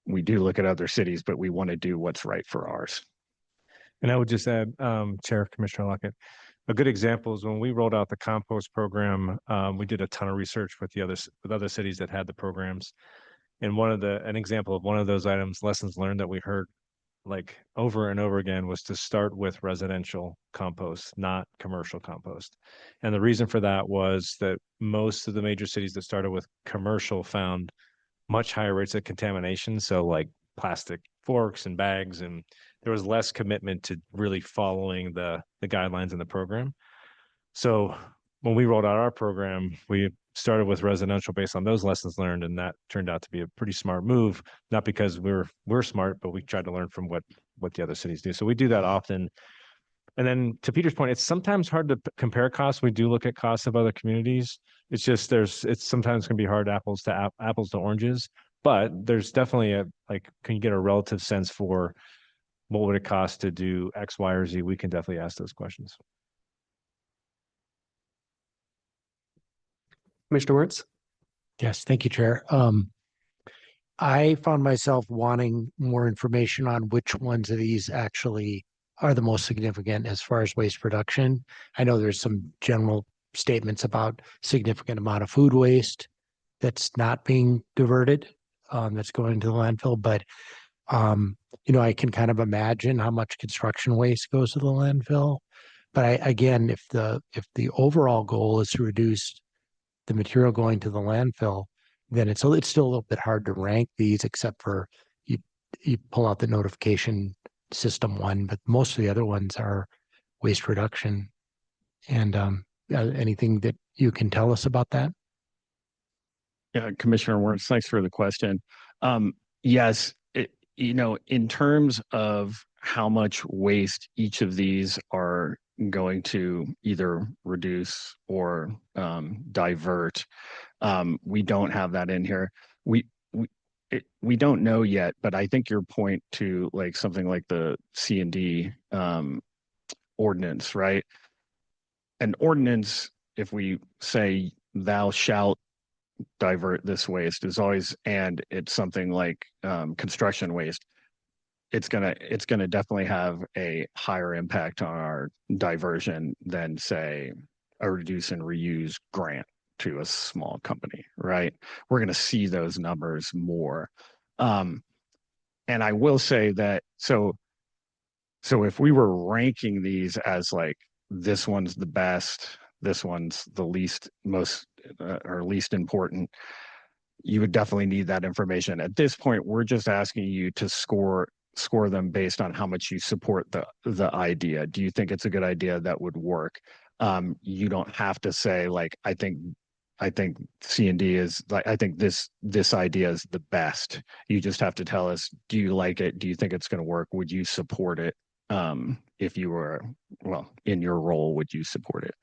[SPEAKER 5] we do look at other cities, but we want to do what's right for ours.
[SPEAKER 4] And I would just add, Chair, Commissioner Lockett, a good example is when we rolled out the compost program, we did a ton of research with other cities that had the programs. And an example of one of those items, lessons learned that we heard like over and over again, was to start with residential compost, not commercial compost. And the reason for that was that most of the major cities that started with commercial found much higher rates of contamination. So like plastic forks and bags, and there was less commitment to really following the guidelines in the program. So when we rolled out our program, we started with residential based on those lessons learned, and that turned out to be a pretty smart move, not because we're smart, but we tried to learn from what the other cities do. So we do that often. And then to Peter's point, it's sometimes hard to compare costs. We do look at costs of other communities. It's just it's sometimes can be hard apples to oranges, but there's definitely can you get a relative sense for what would it cost to do X, Y, or Z? We can definitely ask those questions.
[SPEAKER 1] Commissioner Wertz?
[SPEAKER 3] Yes, thank you, Chair. I found myself wanting more information on which ones of these actually are the most significant as far as waste production. I know there's some general statements about significant amount of food waste that's not being diverted, that's going to the landfill, but I can kind of imagine how much construction waste goes to the landfill. But again, if the overall goal is to reduce the material going to the landfill, then it's still a little bit hard to rank these, except for you pull out the notification system one, but most of the other ones are waste reduction. And anything that you can tell us about that?
[SPEAKER 5] Yeah, Commissioner Wertz, thanks for the question. Yes, in terms of how much waste each of these are going to either reduce or divert, we don't have that in here. we don't know yet, but I think your point to like something like the C&D ordinance, right? An ordinance, if we say thou shalt divert this waste, is always, and it's something like construction waste, it's gonna definitely have a higher impact on our diversion than say a reduce and reuse grant to a small company, right? We're gonna see those numbers more. And I will say that so if we were ranking these as like this one's the best, this one's the least most or least important, you would definitely need that information. At this point, we're just asking you to score them based on how much you support the idea. Do you think it's a good idea that would work? You don't have to say like I think C&D is like I think this idea is the best. You just have to tell us, do you like it? Do you think it's going to work? Would you support it? If you were in your role, would you support it?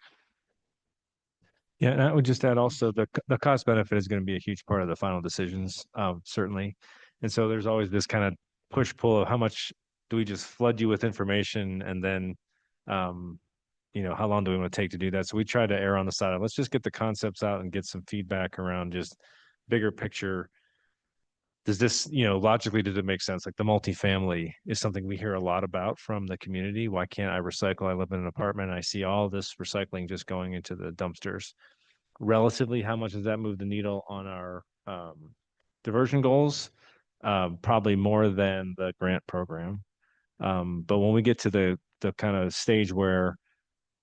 [SPEAKER 4] Yeah, and I would just add also the cost benefit is going to be a huge part of the final decisions, certainly. And so there's always this kind of push pull of how much do we just flood you with information, and then how long do we want to take to do that? So we try to err on the side of let's just get the concepts out and get some feedback around just bigger picture. Does this, logically, does it make sense? Like the multifamily is something we hear a lot about from the community. Why can't I recycle? I live in an apartment. I see all this recycling just going into the dumpsters. Relatively, how much does that move the needle on our diversion goals? Probably more than the grant program. But when we get to the kind of stage where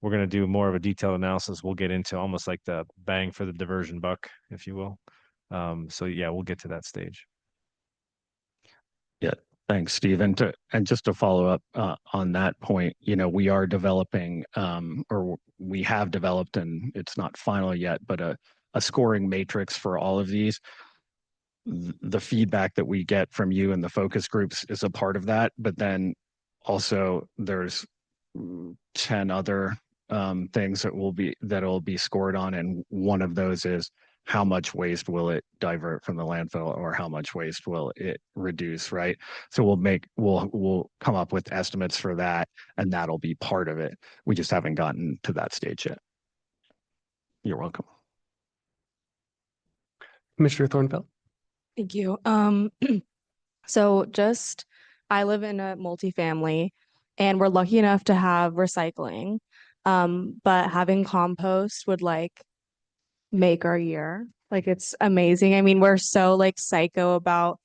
[SPEAKER 4] we're going to do more of a detailed analysis, we'll get into almost like the bang for the diversion buck, if you will. So yeah, we'll get to that stage.
[SPEAKER 5] Yeah, thanks, Steve. And just to follow up on that point, we are developing, or we have developed, and it's not final yet, but a scoring matrix for all of these. The feedback that we get from you and the focus groups is a part of that, but then also there's 10 other things that will be scored on, and one of those is how much waste will it divert from the landfill, or how much waste will it reduce, right? So we'll come up with estimates for that, and that'll be part of it. We just haven't gotten to that stage yet. You're welcome.
[SPEAKER 1] Commissioner Thornfeld.
[SPEAKER 9] Thank you. I live in a multifamily, and we're lucky enough to have recycling. But having compost would make our year. It's amazing. I mean, we're so psycho about,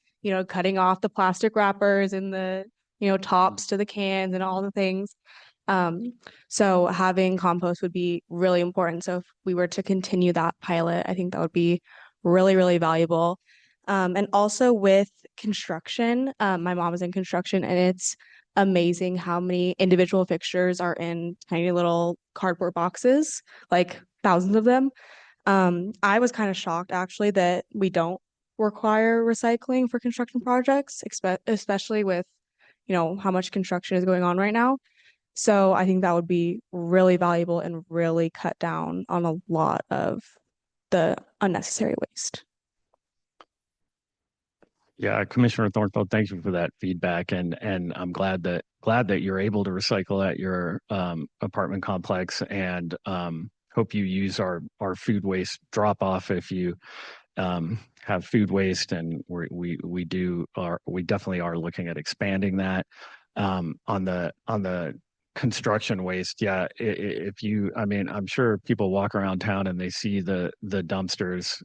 [SPEAKER 9] cutting off the plastic wrappers and the, tops to the cans and all the things. So having compost would be really important. So if we were to continue that pilot, I think that would be really, really valuable. And also with construction, my mom is in construction, and it's amazing how many individual fixtures are in tiny little cardboard boxes, thousands of them. I was kind of shocked actually that we don't require recycling for construction projects, especially with, how much construction is going on right now. So I think that would be really valuable and really cut down on a lot of the unnecessary waste.
[SPEAKER 5] Yeah, Commissioner Thornfeld, thank you for that feedback, and I'm glad that you're able to recycle at your apartment complex, and hope you use our food waste drop off if you have food waste, and we definitely are looking at expanding that. On the construction waste, yeah, I'm sure people walk around town and they see the dumpsters.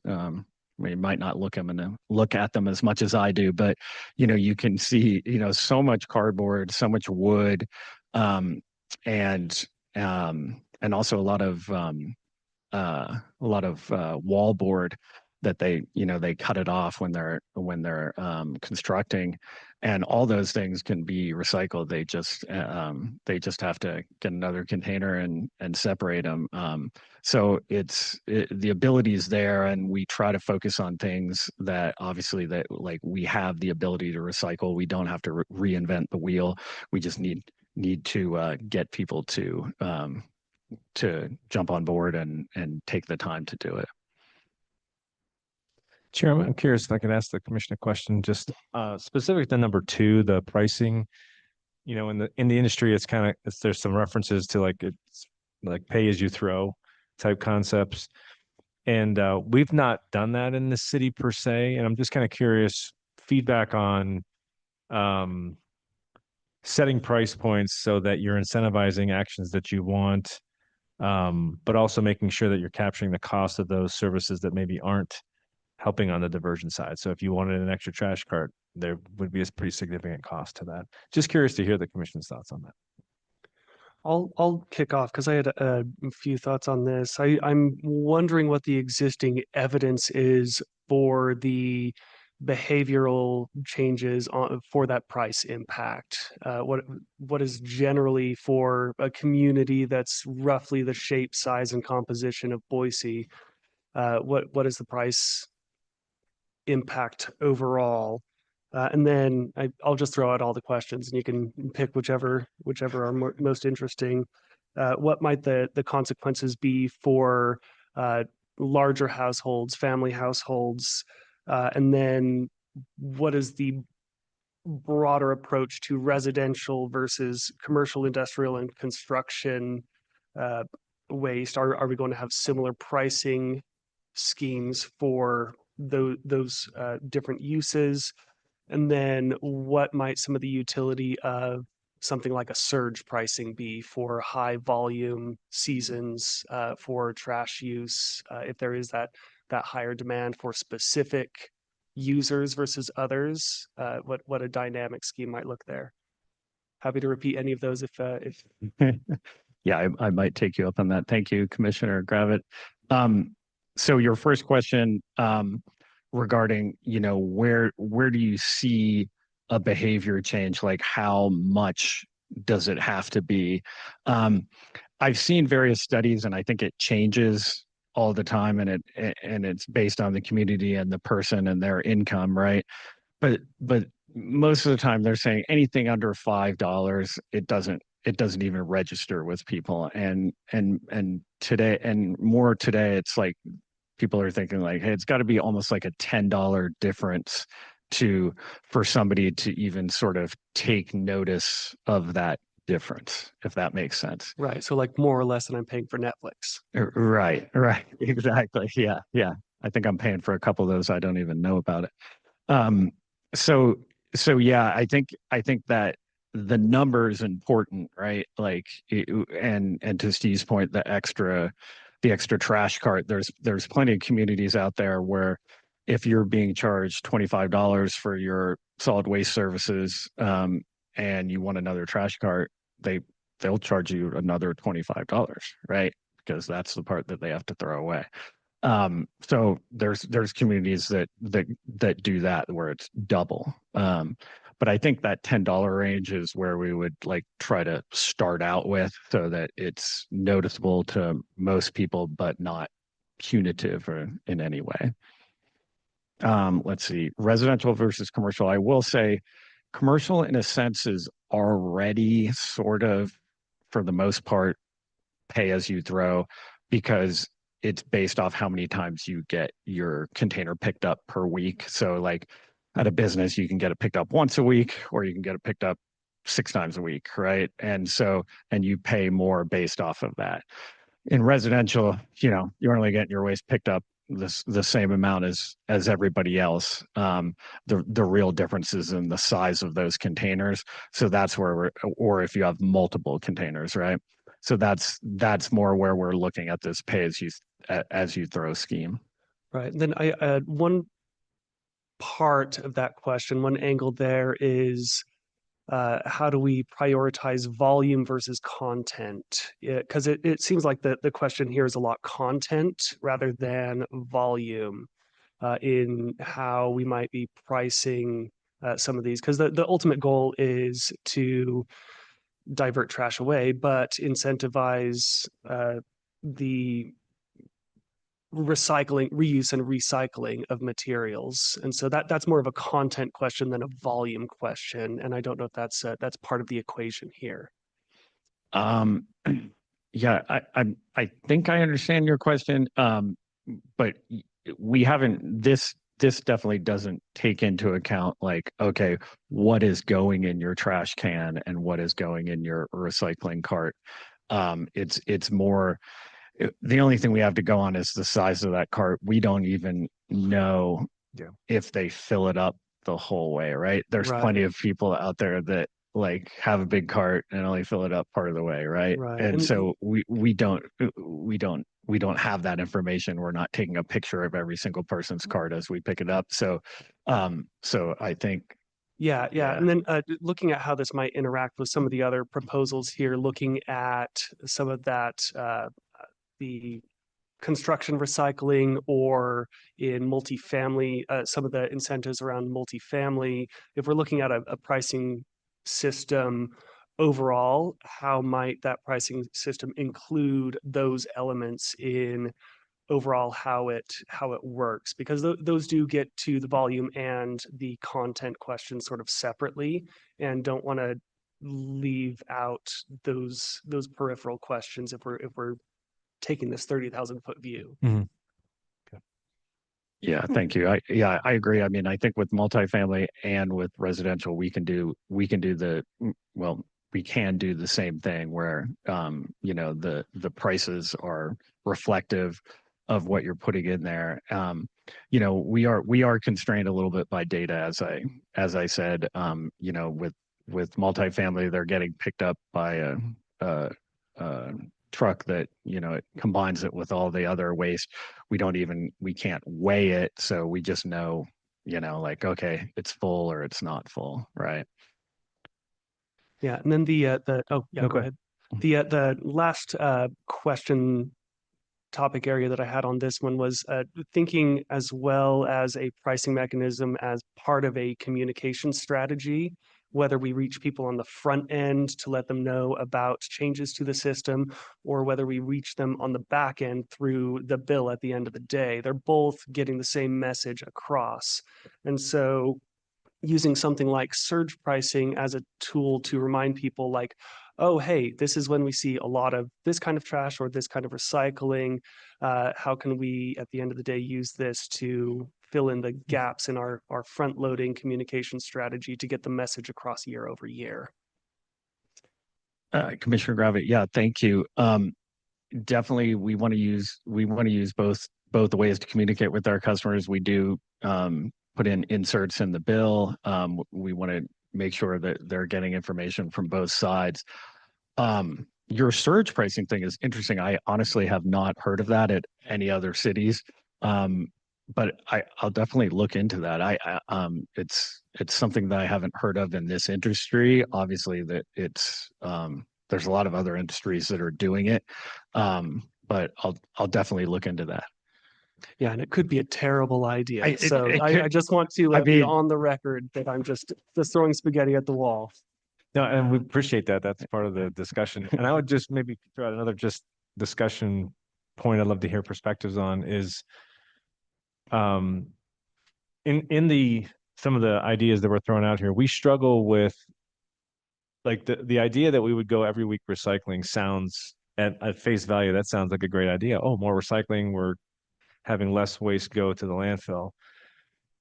[SPEAKER 5] We might not look at them as much as I do, but you can see so much cardboard, so much wood, and also a lot of wallboard that they cut it off when they're constructing, and all those things can be recycled. They just have to get another container and separate them. So the ability is there, and we try to focus on things that obviously that we have the ability to recycle. We don't have to reinvent the wheel. We just need to get people to jump on board and take the time to do it.
[SPEAKER 4] Chair, I'm curious if I could ask the commission a question, just specific to number 2, the pricing. You know, in the industry, it's kind of, there's some references to like, it's like pay as you throw type concepts. And we've not done that in the city per se. And I'm just kind of curious, feedback on setting price points so that you're incentivizing actions that you want, but also making sure that you're capturing the cost of those services that maybe aren't helping on the diversion side. So if you wanted an extra trash cart, there would be a pretty significant cost to that. Just curious to hear the commission's thoughts on that.
[SPEAKER 1] I'll kick off because I had a few thoughts on this. I'm wondering what the existing evidence is for the behavioral changes for that price impact. What is generally for a community that's roughly the shape, size, and composition of Boise? What is the price impact overall? And then I'll just throw out all the questions and you can pick whichever are most interesting. What might the consequences be for larger households, family households? And then what is the broader approach to residential versus commercial, industrial, and construction waste? Are we going to have similar pricing schemes for those different uses? And then what might some of the utility of something like a surge pricing be for high volume seasons for trash use, if there is that higher demand for specific users versus others, what a dynamic scheme might look there. Happy to repeat any of those if
[SPEAKER 5] Yeah, I might take you up on that. Thank you, Commissioner Gravitt. So your first question regarding, you know, where do you see a behavior change? Like how much does it have to be? I've seen various studies and I think it changes all the time and it's based on the community and the person and their income, right? But most of the time they're saying anything under $5, it doesn't even register with people. And today and more today, it's like people are thinking like, hey, it's got to be almost like a $10 difference for somebody to even sort of take notice of that difference, if that makes sense.
[SPEAKER 1] right. So like more or less than I'm paying for Netflix.
[SPEAKER 5] Right, exactly. Yeah. I think I'm paying for a couple of those. I don't even know about it. So yeah, I think that the number is important, right? Like, and to Steve's point, the extra trash cart, there's plenty of communities out there where if you're being charged $25 for your solid waste services, and you want another trash cart, they'll charge you another $25, right? Because that's the part that they have to throw away. So there's communities that do that where it's double. But I think that $10 range is where we would like try to start out with so that it's noticeable to most people, but not punitive or in any way. Let's see, residential versus commercial. I will say commercial in a sense is already sort of, for the most part, pay as you throw because it's based off how many times you get your container picked up per week. So like at a business, you can get it picked up once a week or you can get it picked up 6 times a week, right? And you pay more based off of that. In residential, you know, you're only getting your waste picked up the same amount as everybody else. The real difference is in the size of those containers. So that's where or if you have multiple containers, right? So that's more where we're looking at this pay as you throw scheme.
[SPEAKER 1] Right. And then I add one part of that question, one angle there is how do we prioritize volume versus content? Because it seems like the question here is a lot content rather than volume in how we might be pricing some of these. Because the ultimate goal is to divert trash away, but incentivize the reuse and recycling of materials. And so that's more of a content question than a volume question. And I don't know if that's part of the equation here.
[SPEAKER 5] Yeah, I think I understand your question. But we haven't, this definitely doesn't take into account like, okay, what is going in your trash can and what is going in your recycling cart. It's more, the only thing we have to go on is the size of that cart. We don't even know
[SPEAKER 4] Yeah.
[SPEAKER 5] if they fill it up the whole way, right? There's
[SPEAKER 1] Right.
[SPEAKER 5] plenty of people out there that like have a big cart and only fill it up part of the way, right?
[SPEAKER 1] Right.
[SPEAKER 5] And
[SPEAKER 1] And-
[SPEAKER 5] so we don't have that information. We're not taking a picture of every single person's cart as we pick it up. So I think
[SPEAKER 1] Yeah, yeah.
[SPEAKER 5] Yeah.
[SPEAKER 1] And then looking at how this might interact with some of the other proposals here, looking at some of that, the construction recycling or in multifamily, some of the incentives around multifamily. If we're looking at a pricing system overall, how might that pricing system include those elements in overall how it works? Because those do get to the volume and the content questions sort of separately, and don't want to leave out those peripheral questions if we're taking this 30,000 foot view.
[SPEAKER 5] Yeah, thank you. I agree. I mean, I think with multifamily and with residential, we can do we can do the same thing where the prices are reflective of what you're putting in there. We are constrained a little bit by data, as I said, with multifamily, they're getting picked up by a truck that it combines it with all the other waste. We can't weigh it, so we just know like, okay, it's full or it's not full, right?
[SPEAKER 1] Yeah, and then go ahead. The last question topic area that I had on this one was thinking as well as a pricing mechanism as part of a communication strategy, whether we reach people on the front end to let them know about changes to the system, or whether we reach them on the back end through the bill at the end of the day. They're both getting the same message across. And so using something like surge pricing as a tool to remind people like, oh, hey, this is when we see a lot of this kind of trash or this kind of recycling. How can we, at the end of the day, use this to fill in the gaps in our front-loading communication strategy to get the message across year over year?
[SPEAKER 5] Commissioner Gravitt, yeah, thank you. Definitely, we want to use both the ways to communicate with our customers. We do put in inserts in the bill. We want to make sure that they're getting information from both sides. Your surge pricing thing is interesting. I honestly have not heard of that at any other cities. But I'll definitely look into that. It's something that I haven't heard of in this industry. Obviously that there's a lot of other industries that are doing it. But I'll definitely look into that.
[SPEAKER 1] Yeah, and it could be a terrible idea.
[SPEAKER 5] I
[SPEAKER 1] just want to be on the record that I'm just throwing spaghetti at the wall.
[SPEAKER 4] No, and we appreciate that. That's part of the discussion. And I would just maybe throw out another discussion point I'd love to hear perspectives on is in some of the ideas that were thrown out here, we struggle with like the idea that we would go every week recycling sounds at face value, that sounds like a great idea. Oh, more recycling, we're having less waste go to the landfill.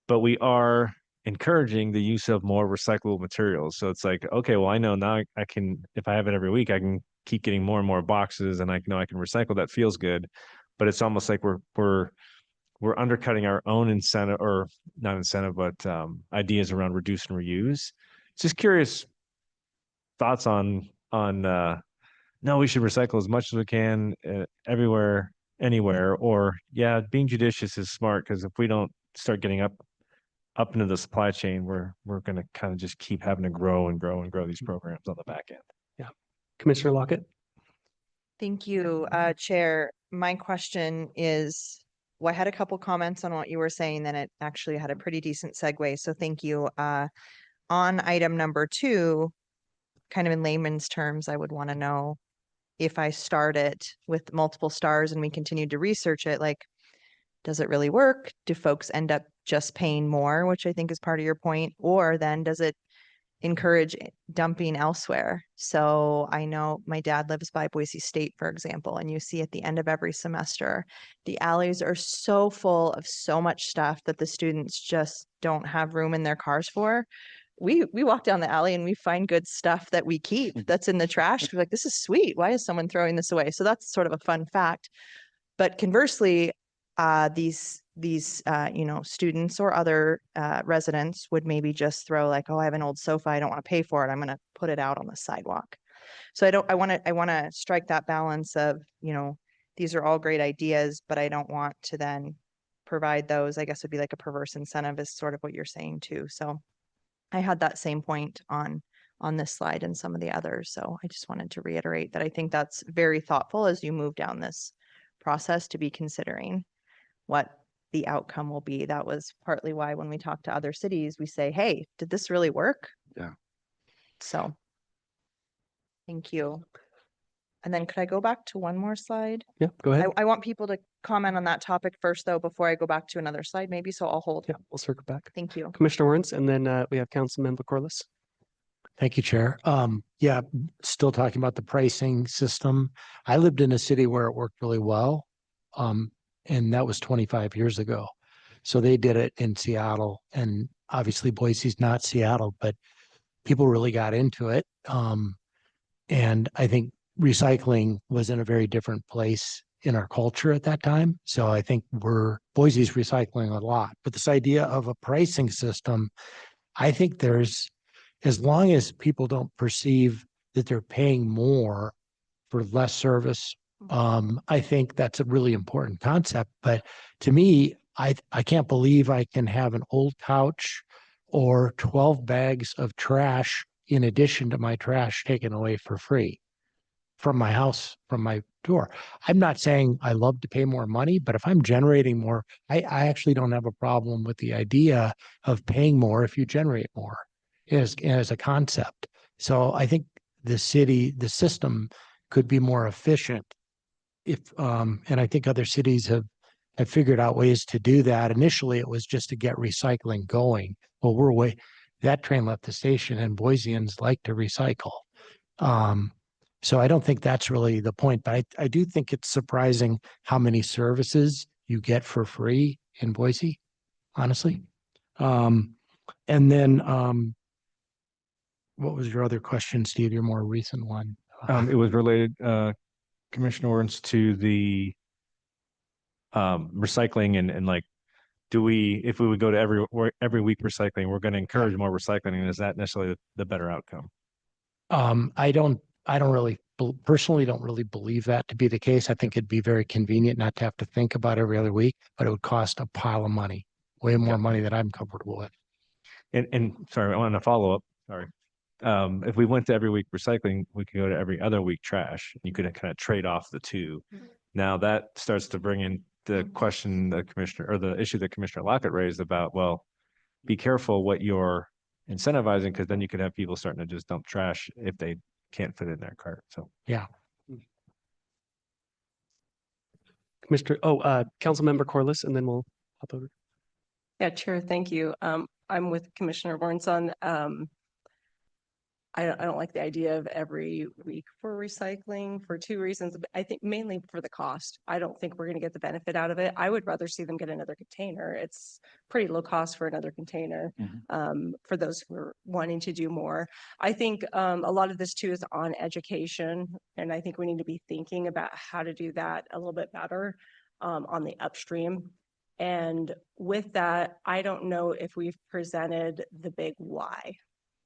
[SPEAKER 4] But we are encouraging the use of more recyclable materials. So it's like, okay, well, I know now I can, if I have it every week, I can keep getting more and more boxes and I know I can recycle. That feels good. But it's almost like we're undercutting our own incentive, or not incentive, but ideas around reduce and reuse. Just curious thoughts on no, we should recycle as much as we can everywhere, anywhere, or yeah, being judicious is smart, because if we don't start getting up into the supply chain, we're going to kind of just keep having to grow and grow and grow these programs on the back end.
[SPEAKER 1] Yeah. Commissioner Lockett?
[SPEAKER 8] Thank you, Chair. My question is, well, I had a couple comments on what you were saying, then it actually had a pretty decent segue. So thank you. On item number 2, kind of in layman's terms, I would want to know, if I start it with multiple stars and we continue to research it, like, does it really work? Do folks end up just paying more, which I think is part of your point? Or then does it encourage dumping elsewhere. So I know my dad lives by Boise State, for example, and you see at the end of every semester, the alleys are so full of so much stuff that the students just don't have room in their cars for. We walk down the alley and we find good stuff that we keep that's in the trash. We're like, this is sweet. Why is someone throwing this away? So that's sort of a fun fact. But conversely, these students or other residents would maybe just throw like, oh, I have an old sofa, I don't want to pay for it, I'm going to put it out on the sidewalk. So I want to strike that balance of, these are all great ideas, but I don't want to then provide those. I guess would be like a perverse incentive is sort of what you're saying too. So I had that same point on this slide and some of the others. So I just wanted to reiterate that I think that's very thoughtful as you move down this process to be considering what the outcome will be. That was partly why when we talk to other cities, we say, hey, did this really work?
[SPEAKER 1] Yeah.
[SPEAKER 8] So thank you. And then could I go back to one more slide?
[SPEAKER 1] Yeah, go ahead.
[SPEAKER 8] I want people to comment on that topic first, though, before I go back to another slide, maybe. So I'll hold.
[SPEAKER 1] Yeah, we'll circle back.
[SPEAKER 8] Thank you.
[SPEAKER 1] Commissioner Warrens, and then we have Councilmember Corliss.
[SPEAKER 3] Thank you, Chair. Yeah, still talking about the pricing system. I lived in a city where it worked really well. And that was 25 years ago. So they did it in Seattle, and obviously Boise's not Seattle, but people really got into it. And I think recycling was in a very different place in our culture at that time. So I think Boise's recycling a lot, but this idea of a pricing system, I think as long as people don't perceive that they're paying more for less service, I think that's a really important concept. But to me, I can't believe I can have an old couch or 12 bags of trash in addition to my trash taken away for free from my house, from my door. I'm not saying I love to pay more money, but if I'm generating more, I actually don't have a problem with the idea of paying more if you generate more as a concept. So I think the system could be more efficient and I think other cities have figured out ways to do that. Initially, it was just to get recycling going. Well, that train left the station and Boiseans like to recycle. So I don't think that's really the point, but I do think it's surprising how many services you get for free in Boise, honestly. And then what was your other question, Steve? Your more recent one.
[SPEAKER 4] It was related, Commissioner Warrens, to the recycling and like, if we would go to every week recycling, we're going to encourage more recycling, and is that necessarily the better outcome?
[SPEAKER 3] I don't personally don't really believe that to be the case. I think it'd be very convenient not to have to think about every other week, but it would cost a pile of money, way more money than I'm comfortable with.
[SPEAKER 4] And sorry, I want to follow up. Sorry. If we went to every week recycling, we could go to every other week trash. You could kind of trade off the two. Now that starts to bring in the question the issue that Commissioner Lockett raised about, well, be careful what you're incentivizing, because then you could have people starting to just dump trash if they can't fit it in their cart. So
[SPEAKER 3] yeah.
[SPEAKER 1] Councilmember Corliss, and then we'll hop over.
[SPEAKER 6] Yeah, Chair, thank you. I'm with Commissioner Warrens on, I don't like the idea of every week for recycling for two reasons. I think mainly for the cost. I don't think we're going to get the benefit out of it. I would rather see them get another container. It's pretty low cost for another container for those who are wanting to do more. I think a lot of this too is on education, and I think we need to be thinking about how to do that a little bit better on the upstream. And with that, I don't know if we've presented the big why.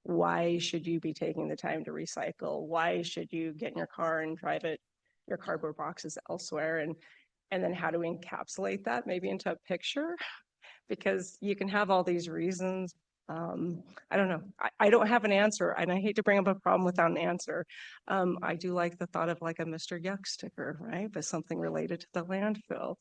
[SPEAKER 6] Why should you be taking the time to recycle? Why should you get in your car and drive your cardboard boxes elsewhere? And then how do we encapsulate that maybe into a picture? Because you can have all these reasons. I don't know. I don't have an answer, and I hate to bring up a problem without an answer. I do like the thought of like a Mr. Yuck sticker, right? But something related to the landfill.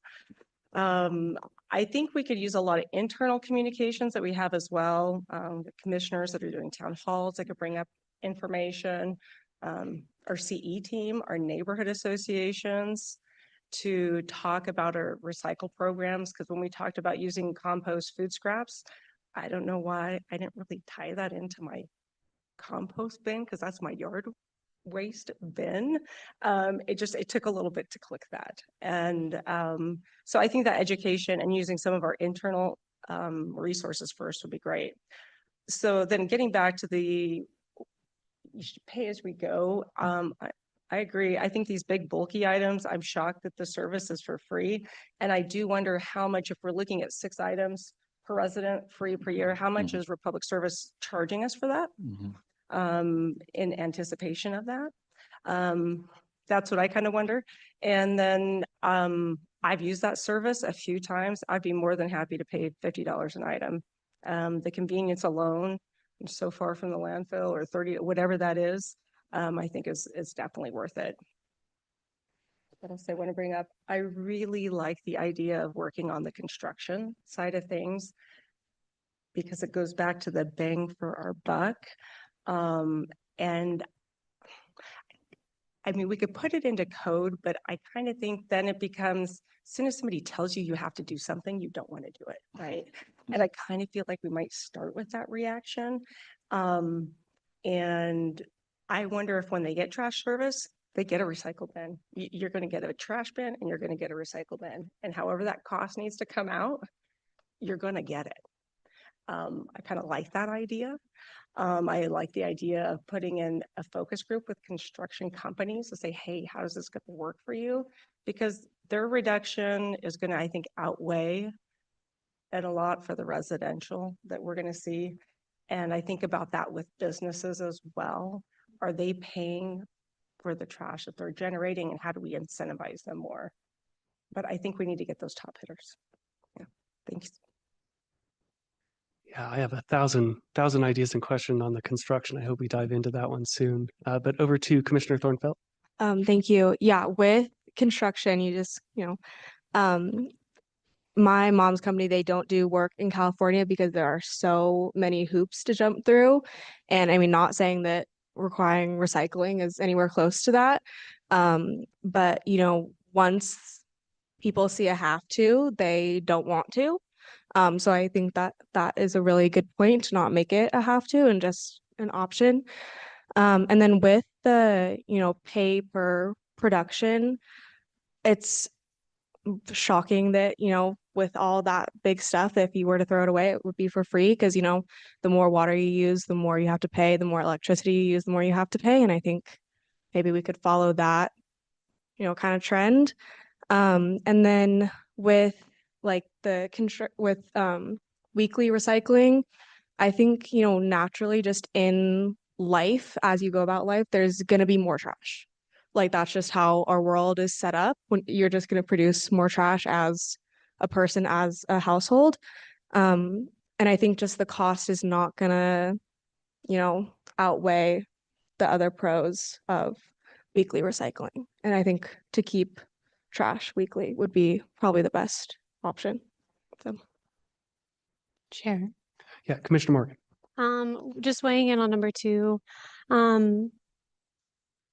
[SPEAKER 6] I think we could use a lot of internal communications that we have as well. The commissioners that are doing town halls that could bring up information, our CE team, our neighborhood associations to talk about our recycle programs. Because when we talked about using compost food scraps, I don't know why I didn't really tie that into my compost bin, because that's my yard waste bin. It took a little bit to click that. And so I think that education and using some of our internal resources first would be great. So then getting back to the you should pay as we go. I agree. I think these big bulky items, I'm shocked that the service is for free. And I do wonder how much, if we're looking at 6 items per resident free per year, how much is Republic Service charging us for that? In anticipation of that. That's what I kind of wonder. And then I've used that service a few times. I'd be more than happy to pay $50 an item. The convenience alone, so far from the landfill, or 30, whatever that is, I think is definitely worth it. What else I want to bring up? I really like the idea of working on the construction side of things, because it goes back to the bang for our buck. And I mean, we could put it into code, but I kind of think then it becomes, as soon as somebody tells you you have to do something, you don't want to do it, right? And I kind of feel like we might start with that reaction. And I wonder if when they get trash service, they get a recycle bin. You're going to get a trash bin and you're going to get a recycle bin. And however that cost needs to come out, you're going to get it. I kind of like that idea. I like the idea of putting in a focus group with construction companies to say, hey, how is this going to work for you? Because their reduction is going to, I think, outweigh it a lot for the residential that we're going to see. And I think about that with businesses as well. Are they paying for the trash that they're generating, and how do we incentivize them more? But I think we need to get those top hitters. Yeah, thanks.
[SPEAKER 1] Yeah, I have 1,000 ideas and questions on the construction. I hope we dive into that one soon. But over to Commissioner Thornfeld.
[SPEAKER 9] Thank you. Yeah, with construction, my mom's company, they don't do work in California because there are so many hoops to jump through. And I mean, not saying that requiring recycling is anywhere close to that. But once people see a have to, they don't want to. So I think that is a really good point to not make it a have to and just an option. And then with the, pay per production, it's shocking that, with all that big stuff, if you were to throw it away, it would be for free, because, the more water you use, the more you have to pay, the more electricity you use, the more you have to pay. And I think maybe we could follow that, kind of trend. And then with like weekly recycling, I think, naturally just in life, as you go about life, there's going to be more trash. Like that's just how our world is set up. When you're just going to produce more trash as a person, as a household. And I think just the cost is not going to, outweigh the other pros of weekly recycling. And I think to keep trash weekly would be probably the best option. So.
[SPEAKER 2] Chair.
[SPEAKER 1] Yeah, Commissioner Morgan.
[SPEAKER 2] Just weighing in on number 2.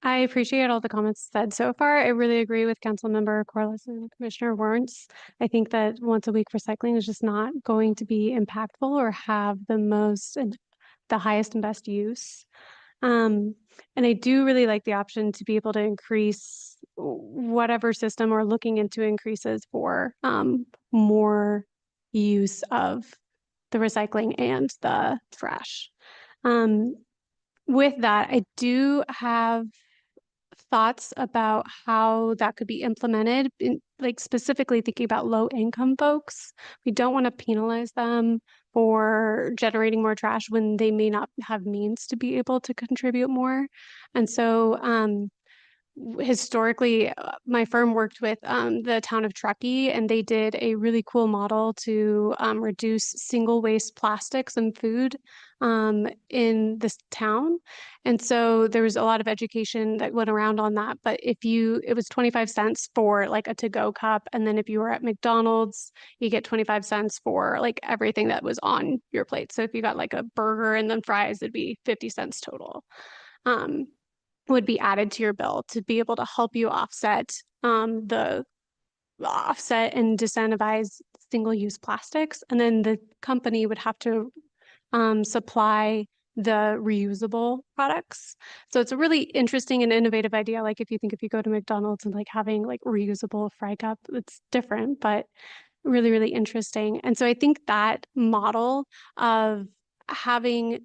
[SPEAKER 2] I appreciate all the comments said so far. I really agree with Councilmember Corliss and Commissioner Warrants. I think that once a week recycling is just not going to be impactful or have the highest and best use. And I do really like the option to be able to increase whatever system or looking into increases for more use of the recycling and the trash. With that, I do have thoughts about how that could be implemented, like specifically thinking about low income folks. We don't want to penalize them for generating more trash when they may not have means to be able to contribute more. And so historically, my firm worked with the town of Truckee, and they did a really cool model to reduce single waste plastics and food in this town. And so there was a lot of education that went around on that. But it was 25 cents for like a to-go cup. And then if you were at McDonald's, you get 25 cents for like everything that was on your plate. So if you got like a burger and then fries, it'd be 50 cents total. Would be added to your bill to be able to help you offset and disincentivize single-use plastics. And then the company would have to supply the reusable products. So it's a really interesting and innovative idea. Like if you go to McDonald's and like having like reusable fry cup, it's different, but really, really interesting. And so I think that model of having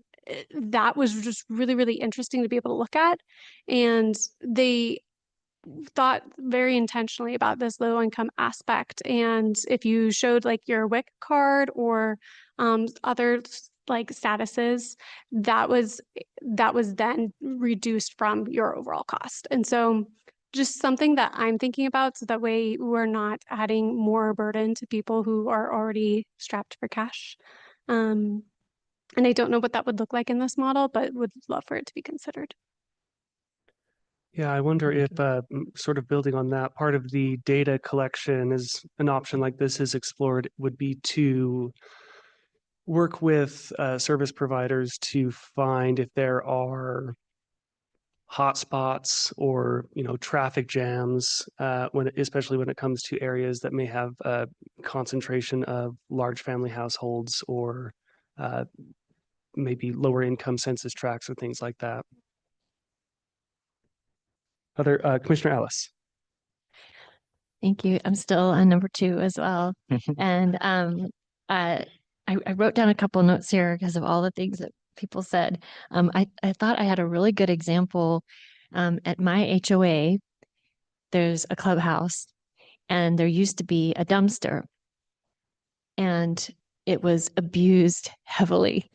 [SPEAKER 2] that was just really, really interesting to be able to look at. And they thought very intentionally about this low income aspect. And if you showed like your WIC card or other like statuses, that was then reduced from your overall cost. And so just something that I'm thinking about so that way we're not adding more burden to people who are already strapped for cash. And I don't know what that would look like in this model, but would love for it to be considered.
[SPEAKER 1] Yeah, I wonder if sort of building on that, part of the data collection is an option like this is explored would be to work with service providers to find if there are hotspots or traffic jams especially when it comes to areas that may have a concentration of large family households or maybe lower income census tracts or things like that. Commissioner Ellis.
[SPEAKER 7] Thank you. I'm still on number 2 as well. And I wrote down a couple notes here because of all the things that people said. I thought I had a really good example. At my HOA, there's a clubhouse and there used to be a dumpster and it was abused heavily.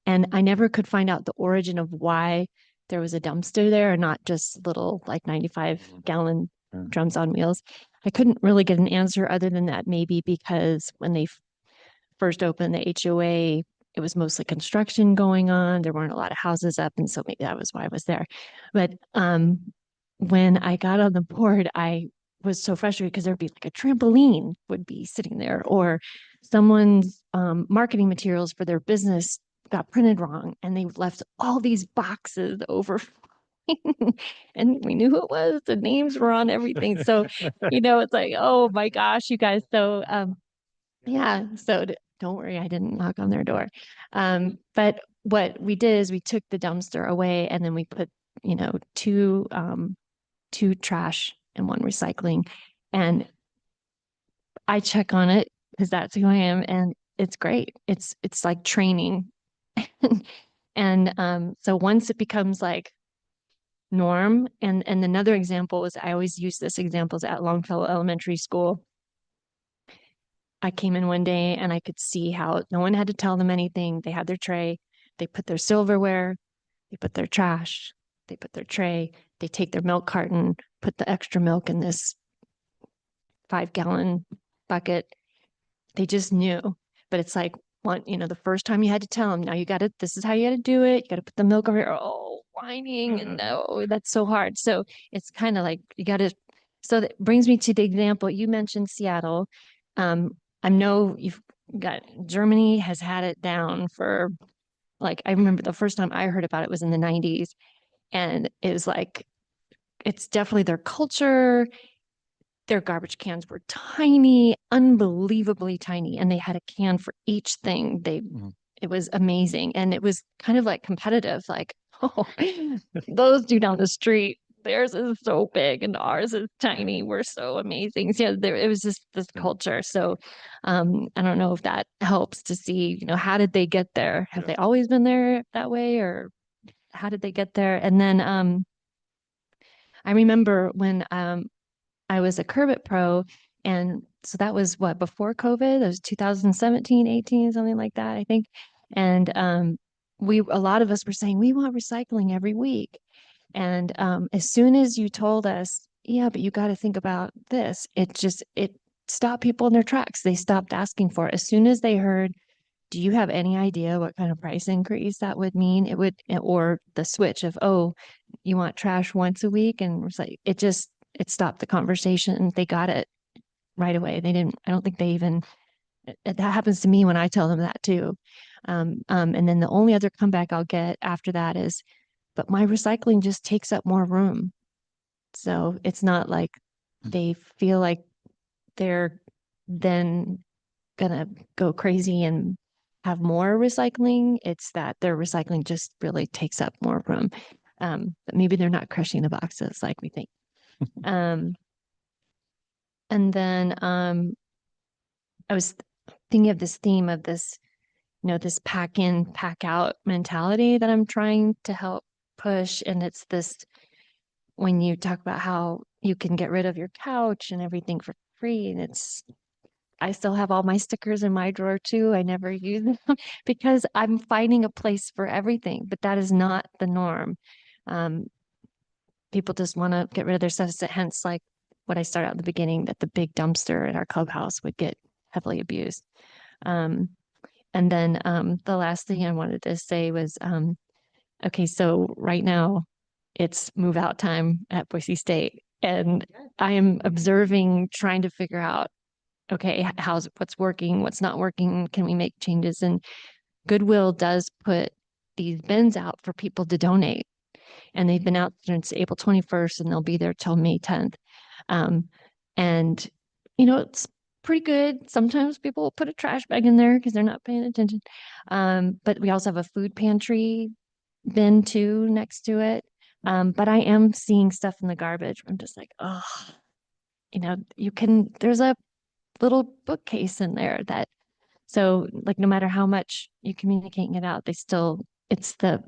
[SPEAKER 7] And I never could find out the origin of why there was a dumpster there and not just little like 95-gallon drums on wheels. I couldn't really get an answer other than that maybe because when they first opened the HOA, it was mostly construction going on. There weren't a lot of houses up, and so maybe that was why I was there. But when I got on the board, I was so frustrated because there'd be like a trampoline would be sitting there, or someone's marketing materials for their business got printed wrong, and they left all these boxes over. And we knew who it was. The names were on everything. So, it's like, oh my gosh, you guys. So, yeah. So don't worry, I didn't knock on their door. But what we did is we took the dumpster away and then we put, two trash and 1 recycling. And I check on it because that's who I am. And it's great. It's like training. And so once it becomes like norm, and another example is I always use this example at Longfellow Elementary School. I came in one day and I could see how no one had to tell them anything. They had their tray, they put their silverware, they put their trash, they put their tray, they take their milk carton, put the extra milk in this 5-gallon bucket. They just knew. But it's like, the first time you had to tell them, now this is how you got to do it. You got to put the milk over here. Oh, whining. And no, that's so hard. So it's kind of like so that brings me to the example. You mentioned Seattle. I know you've got Germany has had it down for like, I remember the first time I heard about it was in the 90s. And it was like, it's definitely their culture. Their garbage cans were tiny, unbelievably tiny. And they had a can for each thing. It was amazing. And it was kind of like competitive, like, oh, those two down the street, theirs is so big and ours is tiny. We're so amazing. So yeah, it was just this culture. So I don't know if that helps to see, how did they get there? Have they always been there that way, or how did they get there? And then I remember when I was a Curbit Pro, and so that was before COVID, it was 2017, 18, something like that, I think. And a lot of us were saying, we want recycling every week. And as soon as you told us, yeah, but you got to think about this, it stopped people in their tracks. They stopped asking for it. As soon as they heard, do you have any idea what kind of price increase that would mean? Or the switch of, oh, you want trash once a week? And it stopped the conversation. They got it right away. I don't think they even, that happens to me when I tell them that too. And then the only other comeback I'll get after that is, but my recycling just takes up more room. So it's not like they feel like they're then gonna go crazy and have more recycling. It's that their recycling just really takes up more room. But maybe they're not crushing the boxes like we think. And then I was thinking of this theme of this, this pack in, pack out mentality that I'm trying to help push. And it's this, when you talk about how you can get rid of your couch and everything for free, and I still have all my stickers in my drawer too. I never use them because I'm finding a place for everything, but that is not the norm. People just want to get rid of their stuff. Hence, like what I started out at the beginning, that the big dumpster in our clubhouse would get heavily abused. And then the last thing I wanted to say was, okay, so right now it's move out time at Boise State. And I am observing, trying to figure out, okay, what's working, what's not working, can we make changes? And Goodwill does put these bins out for people to donate. And they've been out since April 21st and they'll be there till May 10th. And, it's pretty good. Sometimes people will put a trash bag in there because they're not paying attention. But we also have a food pantry bin too next to it. But I am seeing stuff in the garbage. I'm just like, oh, there's a little bookcase in there so like, no matter how much you communicating it out, it's the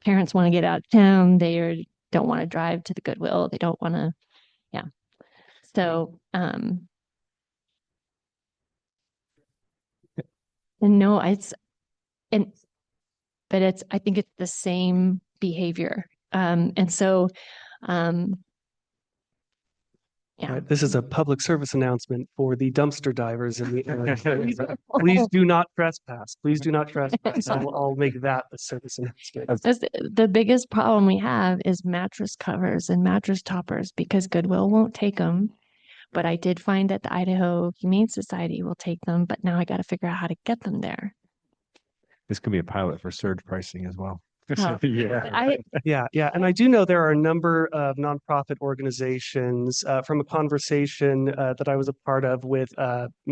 [SPEAKER 7] parents want to get out of town. They don't want to drive to the Goodwill. They don't want to, yeah. So, and no, I think it's the same behavior. And so, yeah.
[SPEAKER 1] Right, this is a public service announcement for the dumpster divers in the area. Please do not trespass. Please do not trespass. I'll make that the service announcement.
[SPEAKER 7] The biggest problem we have is mattress covers and mattress toppers because Goodwill won't take them. But I did find that the Idaho Humane Society will take them, but now I got to figure out how to get them there.
[SPEAKER 4] This could be a pilot for surge pricing as well.
[SPEAKER 7] Oh,
[SPEAKER 5] Yeah.
[SPEAKER 1] Yeah. And I do know there are a number of nonprofit organizations from a conversation that I was a part of with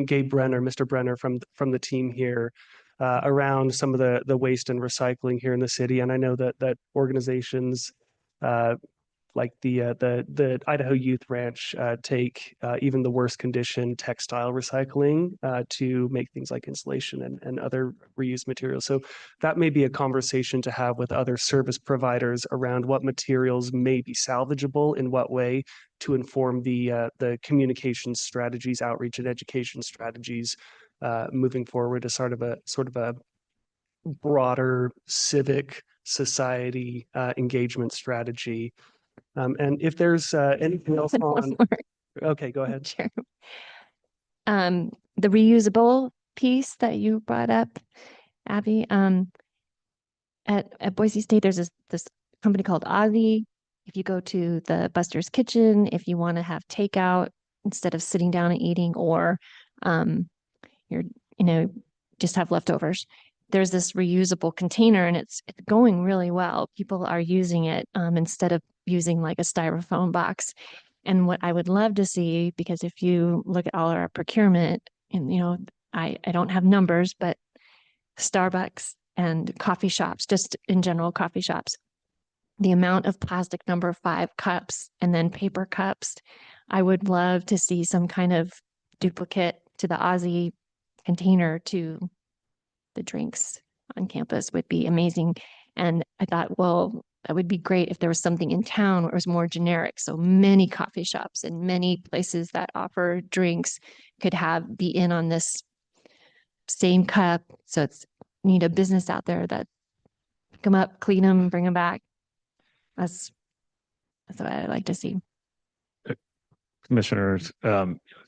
[SPEAKER 1] Gabe Brenner, Mr. Brenner from the team here around some of the waste and recycling here in the city. And I know that organizations like the Idaho Youth Ranch take even the worst condition textile recycling to make things like insulation and other reused materials. So that may be a conversation to have with other service providers around what materials may be salvageable in what way to inform the communication strategies, outreach and education strategies moving forward as sort of a broader civic society engagement strategy. And if there's anything else on, okay, go ahead.
[SPEAKER 7] Sure. The reusable piece that you brought up, Abby, at Boise State, there's this company called Ozzy. If you go to the Buster's Kitchen, if you want to have takeout instead of sitting down and eating, or just have leftovers, there's this reusable container and it's going really well. People are using it instead of using like a styrofoam box. And what I would love to see, because if you look at all our procurement, and I don't have numbers, but Starbucks and coffee shops, just in general coffee shops, the amount of plastic number 5 cups and then paper cups, I would love to see some kind of duplicate to the Ozzy container to the drinks on campus would be amazing. And I thought, well, that would be great if there was something in town where it was more generic. So many coffee shops and many places that offer drinks could be in on this same cup. So you need a business out there that pick them up, clean them, bring them back. That's what I'd like to see.
[SPEAKER 5] Commissioners,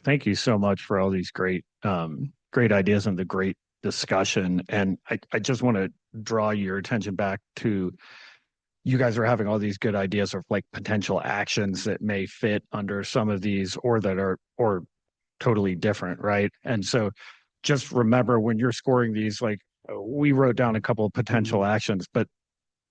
[SPEAKER 5] thank you so much for all these great ideas and the great discussion. And I just want to draw your attention back to, you guys are having all these good ideas of like potential actions that may fit under some of these or that are totally different, right? And so just remember when you're scoring these, like we wrote down a couple of potential actions, but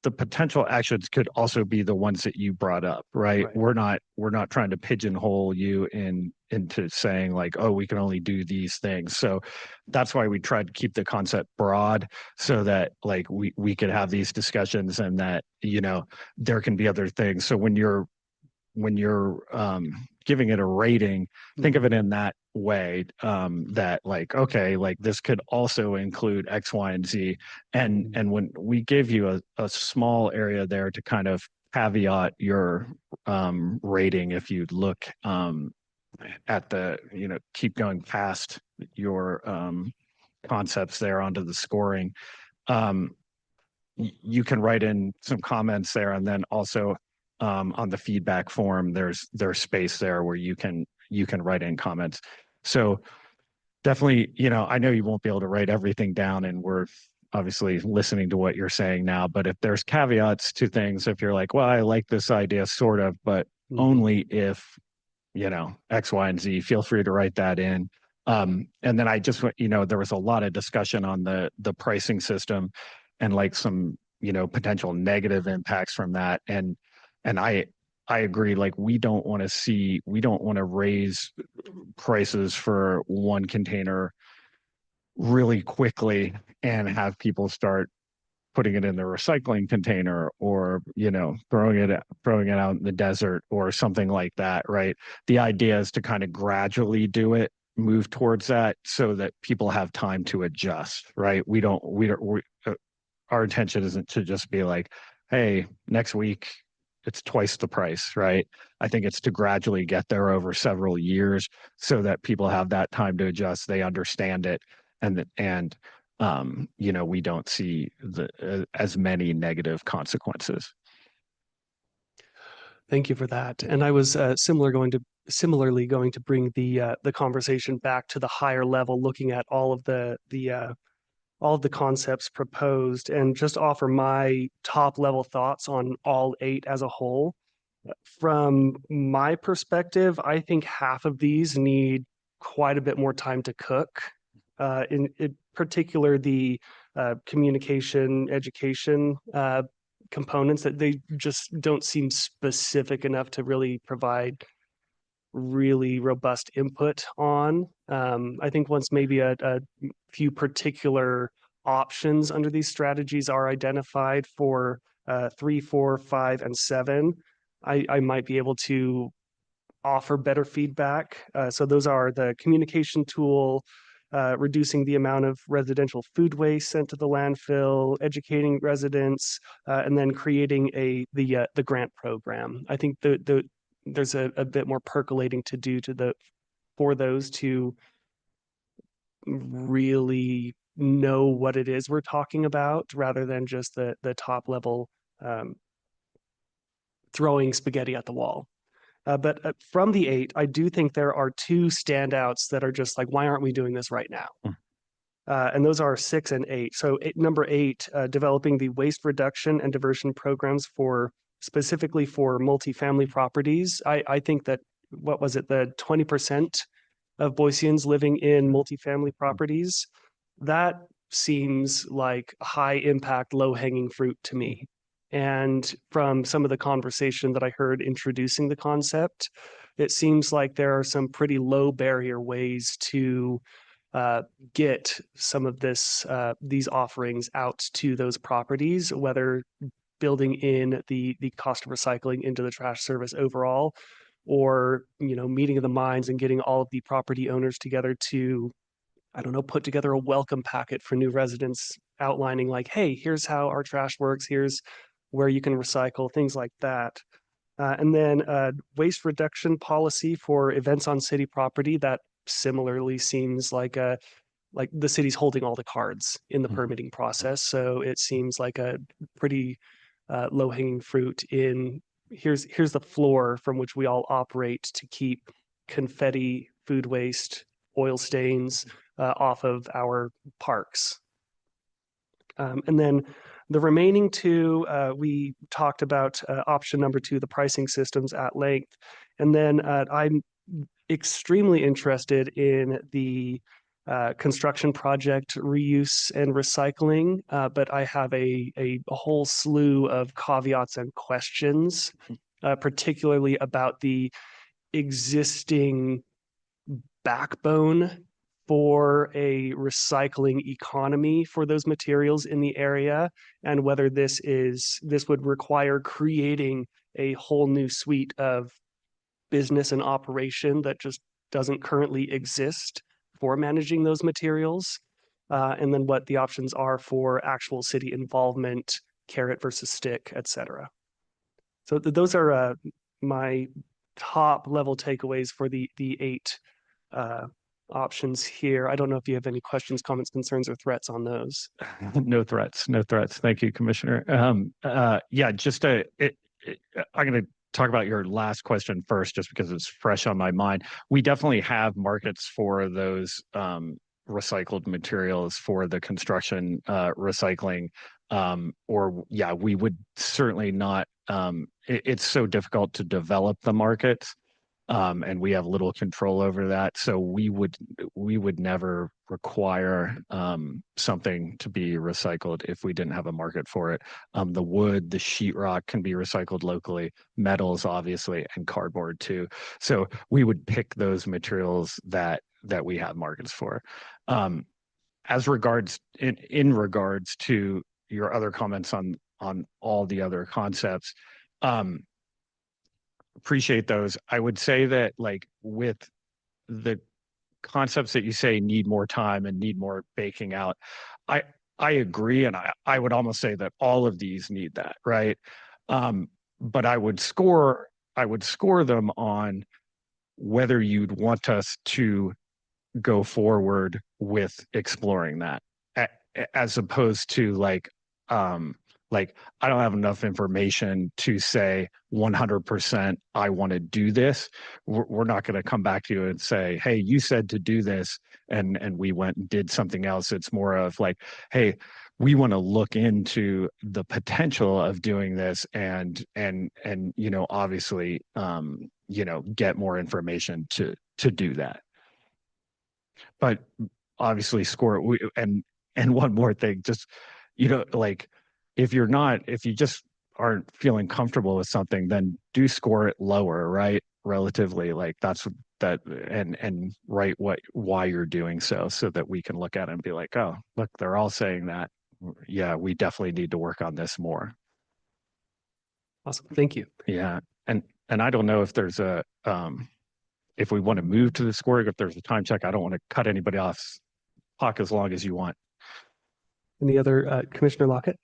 [SPEAKER 5] the potential actions could also be the ones that you brought up, right?
[SPEAKER 1] Right.
[SPEAKER 5] We're not trying to pigeonhole you into saying like, oh, we can only do these things. So that's why we tried to keep the concept broad so that like we could have these discussions and that, you know, there can be other things. So when you're giving it a rating, think of it in that way, that like, okay, like this could also include X, Y, and Z. And when we give you a small area there to kind of caveat your rating, if you look at the, you know, keep going past your concepts there onto the scoring, you can write in some comments there, and then also on the feedback form, there's space there where you can write in comments. So definitely, you know, I know you won't be able to write everything down, and we're obviously listening to what you're saying now, but if there's caveats to things, if you're like, well, I like this idea sort of, but only if, you know, X, Y, and Z, feel free to write that in. And then I just, you know, there was a lot of discussion on the pricing system and like some, you know, potential negative impacts from that. And I agree, like we don't want to raise prices for one container really quickly and have people start putting it in the recycling container or, you know, throwing it out in the desert or something like that, right? The idea is to kind of gradually do it, move towards that so that people have time to adjust, right? Our intention isn't to just be like, hey, next week it's twice the price, right? I think it's to gradually get there over several years so that people have that time to adjust, they understand it, and you know, we don't see as many negative consequences.
[SPEAKER 1] Thank you for that. And I was similarly going to bring the conversation back to the higher level, looking at all of the concepts proposed, and just offer my top level thoughts on all 8 as a whole. From my perspective, I think half of these need quite a bit more time to cook. In particular, the communication, education components, that they just don't seem specific enough to really provide really robust input on. I think once maybe a few particular options under these strategies are identified for 3, 4, 5, and 7, I might be able to offer better feedback. So those are the communication tool, reducing the amount of residential food waste sent to the landfill, educating residents, and then creating the grant program. I think there's a bit more percolating to do for those to really know what it is we're talking about, rather than just the top level throwing spaghetti at the wall. But from the 8, I do think there are 2 standouts that are just like, why aren't we doing this right now? And those are 6 and 8. So number 8, developing the waste reduction and diversion programs specifically for multifamily properties. I think that, what was it, the 20% of Boiseans living in multifamily properties? That seems like high impact, low hanging fruit to me. And from some of the conversation that I heard introducing the concept, it seems like there are some pretty low barrier ways to get some of these offerings out to those properties, whether building in the cost of recycling into the trash service overall, or, you know, meeting of the minds and getting all of the property owners together to, I don't know, put together a welcome packet for new residents outlining like, hey, here's how our trash works, here's where you can recycle, things like that. And then waste reduction policy for events on city property. That similarly seems like the city's holding all the cards in the permitting process. So it seems like a pretty low hanging fruit in here's the floor from which we all operate to keep confetti, food waste, oil stains off of our parks. And then the remaining 2, we talked about option number 2, the pricing systems, at length. And then I'm extremely interested in the construction project reuse and recycling, but I have a whole slew of caveats and questions, particularly about the existing backbone for a recycling economy for those materials in the area, and whether this would require creating a whole new suite of business and operation that just doesn't currently exist for managing those materials, and then what the options are for actual city involvement, carrot versus stick, et cetera. So those are my top level takeaways for the 8 options here. I don't know if you have any questions, comments, concerns, or threats on those.
[SPEAKER 5] No threats, no threats. Thank you, Commissioner. Yeah, I'm going to talk about your last question first, just because it's fresh on my mind. We definitely have markets for those recycled materials for the construction recycling, we would certainly not. It's so difficult to develop the markets, and we have little control over that. So we would never require something to be recycled if we didn't have a market for it. The wood, the sheetrock can be recycled locally, metals obviously, and cardboard too. So we would pick those materials that we have markets for. As regards in regards to your other comments on all the other concepts, appreciate those. I would say that, like, with the concepts that you say need more time and need more baking out, I agree, and I would almost say that all of these need that, right? But I would score them on whether you'd want us to go forward with exploring that, as opposed to like I don't have enough information to say 100% I want to do this. We're not going to come back to you and say, hey, you said to do this, and we went and did something else. It's more of like, hey, we want to look into the potential of doing this and obviously get more information to do that. But obviously and one more thing, just like, if you just aren't feeling comfortable with something, then do score it lower, right? Relatively, like and write why you're doing so that we can look at it and be like, oh, look, they're all saying that. Yeah, we definitely need to work on this more.
[SPEAKER 1] Awesome. Thank you.
[SPEAKER 5] Yeah. And I don't know if there's if we want to move to the scoring, if there's a time check. I don't want to cut anybody off. Talk as long as you want.
[SPEAKER 1] Any other, Commissioner Lockett?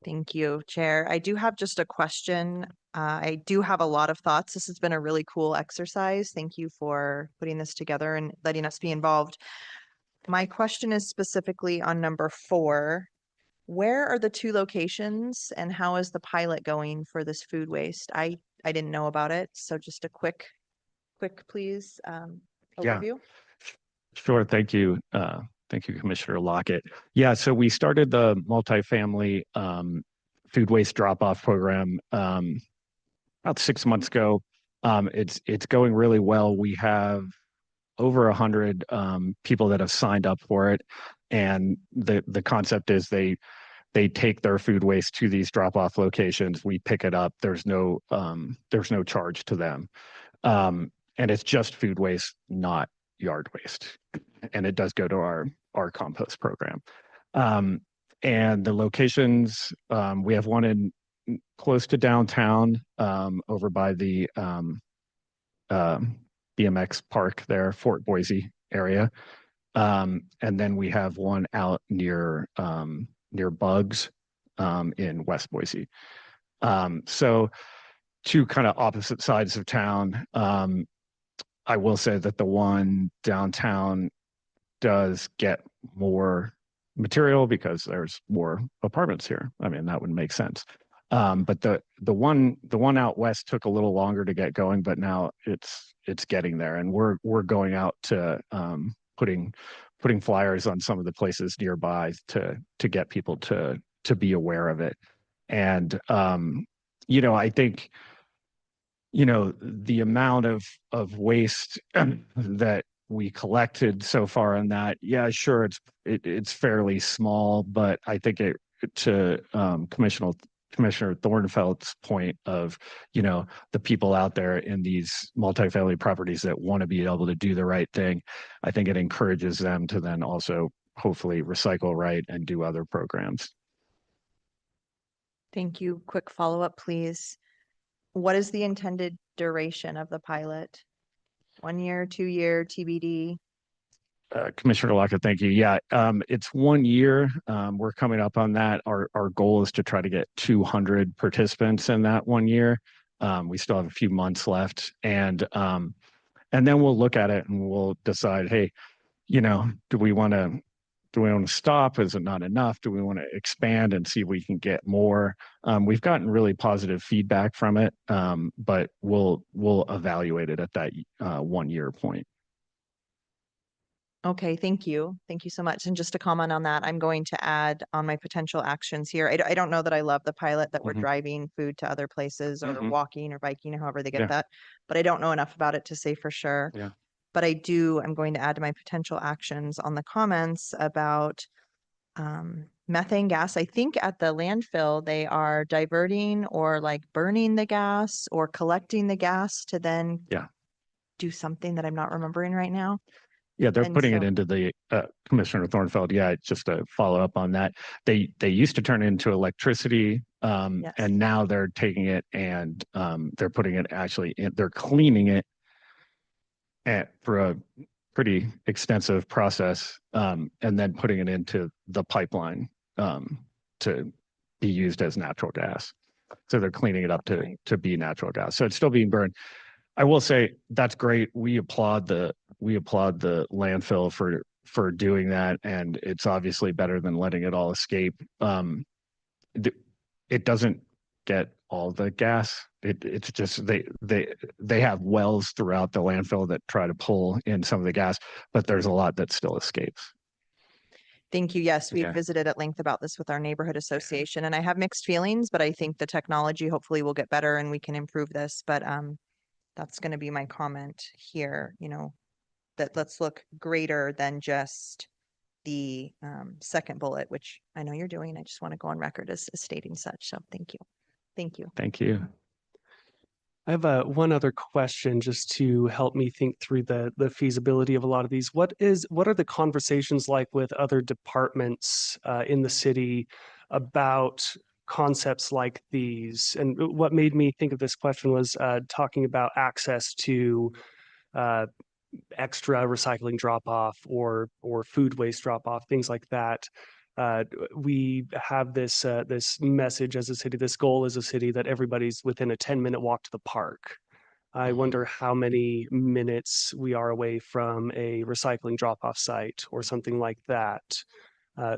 [SPEAKER 8] Thank you, Chair. I do have just a question. I do have a lot of thoughts. This has been a really cool exercise. Thank you for putting this together and letting us be involved. My question is specifically on number 4. Where are the 2 locations, and how is the pilot going for this food waste? I didn't know about it. So just a quick please, overview.
[SPEAKER 5] Sure. Thank you. Thank you, Commissioner Lockett. Yeah, so we started the multifamily food waste drop-off program about 6 months ago. It's going really well. We have over 100 people that have signed up for it, and the concept is they take their food waste to these drop-off locations. We pick it up. There's no charge to them, and it's just food waste, not yard waste, and it does go to our compost program. And the locations, we have one in close to downtown, over by the BMX park there, Fort Boise area, and then we have one out near Bugs in West Boise. So 2 kind of opposite sides of town. I will say that the one downtown does get more material because there's more apartments here. I mean, that would make sense. But the one out west took a little longer to get going, but now it's getting there, and we're going out to putting flyers on some of the places nearby to get people to be aware of it. And I think the amount of waste that we collected so far on that, yeah, sure, it's fairly small, but I think to Commissioner Thornfeld's point of, the people out there in these multifamily properties that want to be able to do the right thing, I think it encourages them to then also hopefully recycle right and do other programs.
[SPEAKER 8] Thank you. Quick follow-up, please. What is the intended duration of the pilot? 1 year, 2 year, TBD?
[SPEAKER 5] Commissioner Lockett, thank you. Yeah, it's 1 year. We're coming up on that. Our goal is to try to get 200 participants in that 1 year. We still have a few months left, and then we'll look at it and we'll decide, hey, do we want to stop? Is it not enough? Do we want to expand and see if we can get more? We've gotten really positive feedback from it, but we'll evaluate it at that 1 year point.
[SPEAKER 8] Okay, thank you. Thank you so much. And just to comment on that, I'm going to add on my potential actions here. I don't know that I love the pilot that we're driving food to other places or walking or biking, however they get that, but I don't know enough about it to say for sure.
[SPEAKER 5] Yeah.
[SPEAKER 8] But I'm going to add to my potential actions on the comments about methane gas. I think at the landfill, they are diverting or like burning the gas or collecting the gas to then do something that I'm not remembering right now.
[SPEAKER 5] Yeah, they're
[SPEAKER 8] And
[SPEAKER 5] putting it
[SPEAKER 8] so-
[SPEAKER 5] into the Commissioner Thornfeld. Yeah, just to follow up on that. They used to turn it into electricity,
[SPEAKER 8] Yes.
[SPEAKER 5] and now they're taking it and they're putting it they're cleaning it for a pretty extensive process, and then putting it into the pipeline to be used as natural gas. So they're cleaning it up to be natural gas. So it's still being burned. I will say that's great. We applaud the landfill for doing that, and it's obviously better than letting it all escape. It doesn't get all the gas. It's just they have wells throughout the landfill that try to pull in some of the gas, but there's a lot that still escapes.
[SPEAKER 8] Thank you. Yes, we've
[SPEAKER 5] Okay.
[SPEAKER 8] visited at length about this with our neighborhood association, and I have mixed feelings, but I think the technology hopefully will get better and we can improve this. But that's going to be my comment here, that let's look greater than just the second bullet, which I know you're doing. I just want to go on record as stating such. So thank you. Thank you.
[SPEAKER 5] Thank you.
[SPEAKER 1] I have one other question just to help me think through the feasibility of a lot of these. What are the conversations like with other departments in the city about concepts like these? And what made me think of this question was talking about access to extra recycling drop-off or food waste drop-off, things like that. We have this message as a city, this goal as a city that everybody's within a 10-minute walk to the park. I wonder how many minutes we are away from a recycling drop-off site or something like that.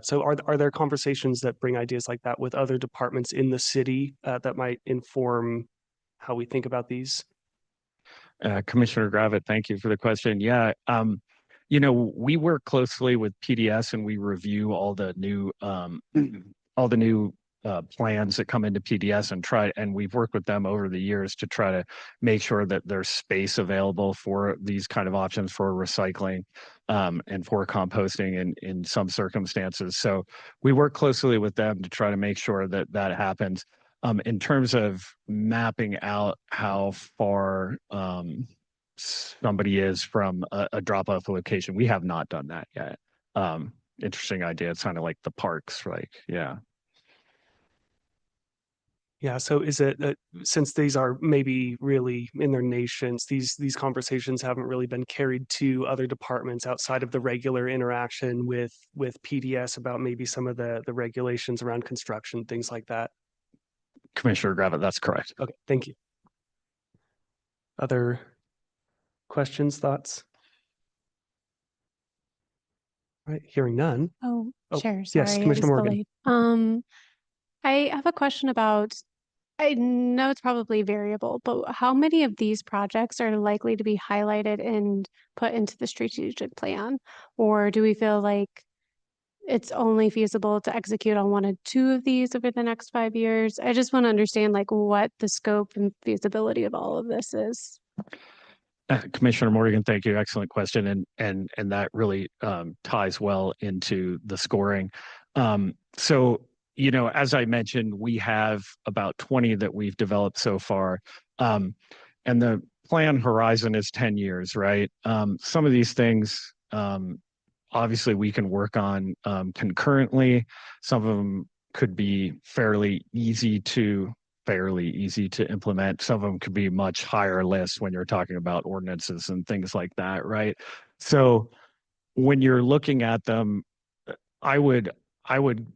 [SPEAKER 1] So are there conversations that bring ideas like that with other departments in the city that might inform how we think about these?
[SPEAKER 5] Commissioner Gravitt, thank you for the question. Yeah, we work closely with PDS and we review all the new plans that come into PDS and we've worked with them over the years to try to make sure that there's space available for these kind of options for recycling and for composting in some circumstances. So we work closely with them to try to make sure that happens. In terms of mapping out how far somebody is from a drop-off location, we have not done that yet. Interesting idea. It's kind of like the parks, right? Yeah.
[SPEAKER 1] Yeah, so is it since these are maybe really in their nations, these conversations haven't really been carried to other departments outside of the regular interaction with PDS about maybe some of the regulations around construction, things like that?
[SPEAKER 5] Commissioner Gravitt, that's correct.
[SPEAKER 1] Okay, thank you. Other questions, thoughts? All right, hearing none.
[SPEAKER 2] Oh,
[SPEAKER 1] Oh,
[SPEAKER 2] sure.
[SPEAKER 1] yes,
[SPEAKER 2] Sorry, I
[SPEAKER 1] Commissioner
[SPEAKER 2] was
[SPEAKER 1] Morgan.
[SPEAKER 2] delayed. I have a question about, I know it's probably variable, but how many of these projects are likely to be highlighted and put into the strategic plan? Or do we feel like it's only feasible to execute on 1 or 2 of these over the next 5 years? I just want to understand like what the scope and feasibility of all of this is.
[SPEAKER 5] Commissioner Morgan, thank you. Excellent question. And that really ties well into the scoring. So, you know, as I mentioned, we have about 20 that we've developed so far. And the plan horizon is 10 years, right? Some of these things, obviously we can work on concurrently. Some of them could be fairly easy to implement. Some of them could be much higher lists when you're talking about ordinances and things like that, right? So when you're looking at them, I would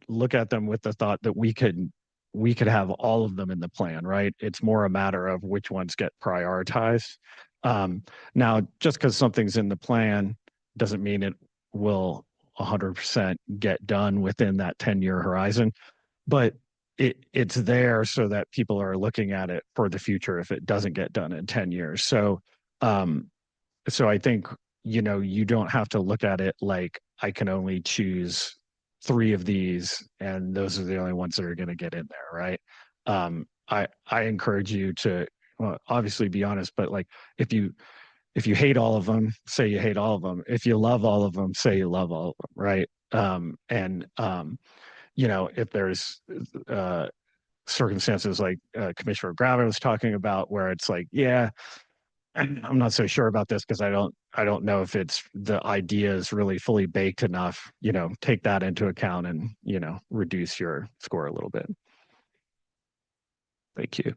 [SPEAKER 5] look at them with the thought that we could have all of them in the plan, right? It's more a matter of which ones get prioritized. Now, just because something's in the plan doesn't mean it will 100% get done within that 10-year horizon, but it's there so that people are looking at it for the future if it doesn't get done in 10 years. So I think, you know, you don't have to look at it like I can only choose 3 of these and those are the only ones that are going to get in there, right? I encourage you to obviously be honest, but like if you hate all of them, say you hate all of them. If you love all of them, say you love all of them, right? You know, if there's circumstances like Commissioner Grava was talking about where it's like, yeah, I'm not so sure about this because I don't know if it's the idea is really fully baked enough, you know, take that into account and, you know, reduce your score a little bit. Thank you.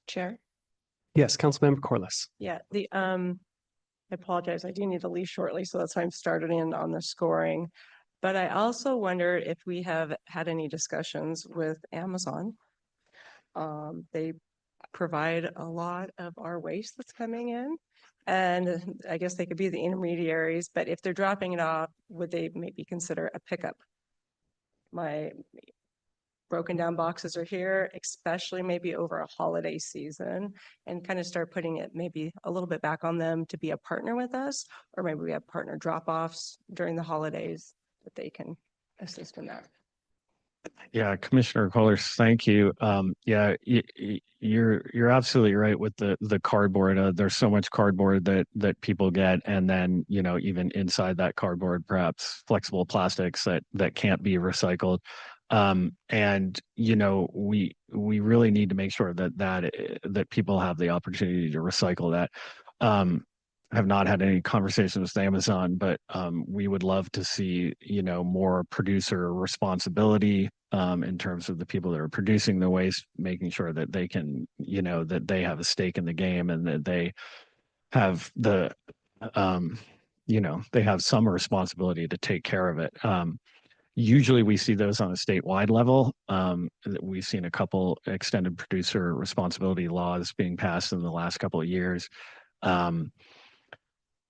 [SPEAKER 6] Chair?
[SPEAKER 1] Yes, Councilmember Corliss.
[SPEAKER 6] Yeah, I apologize. I do need to leave shortly, so that's why I'm starting in on the scoring. But I also wonder if we have had any discussions with Amazon. They provide a lot of our waste that's coming in. And I guess they could be the intermediaries, but if they're dropping it off, would they maybe consider a pickup? My broken down boxes are here, especially maybe over a holiday season, and kind of start putting it maybe a little bit back on them to be a partner with us, or maybe we have partner drop-offs during the holidays that they can assist in that.
[SPEAKER 5] Yeah, Commissioner Colors, thank you. Yeah, you're absolutely right with the cardboard. There's so much cardboard that people get, and then, you know, even inside that cardboard, perhaps flexible plastics that can't be recycled. And you know, we really need to make sure that people have the opportunity to recycle that. Have not had any conversations with Amazon, but we would love to see, you know, more producer responsibility in terms of the people that are producing the waste, making sure that they can, you know, that they have a stake in the game and that they have the, you know, they have some responsibility to take care of it. Usually we see those on a statewide level. We've seen a couple extended producer responsibility laws being passed in the last couple of years.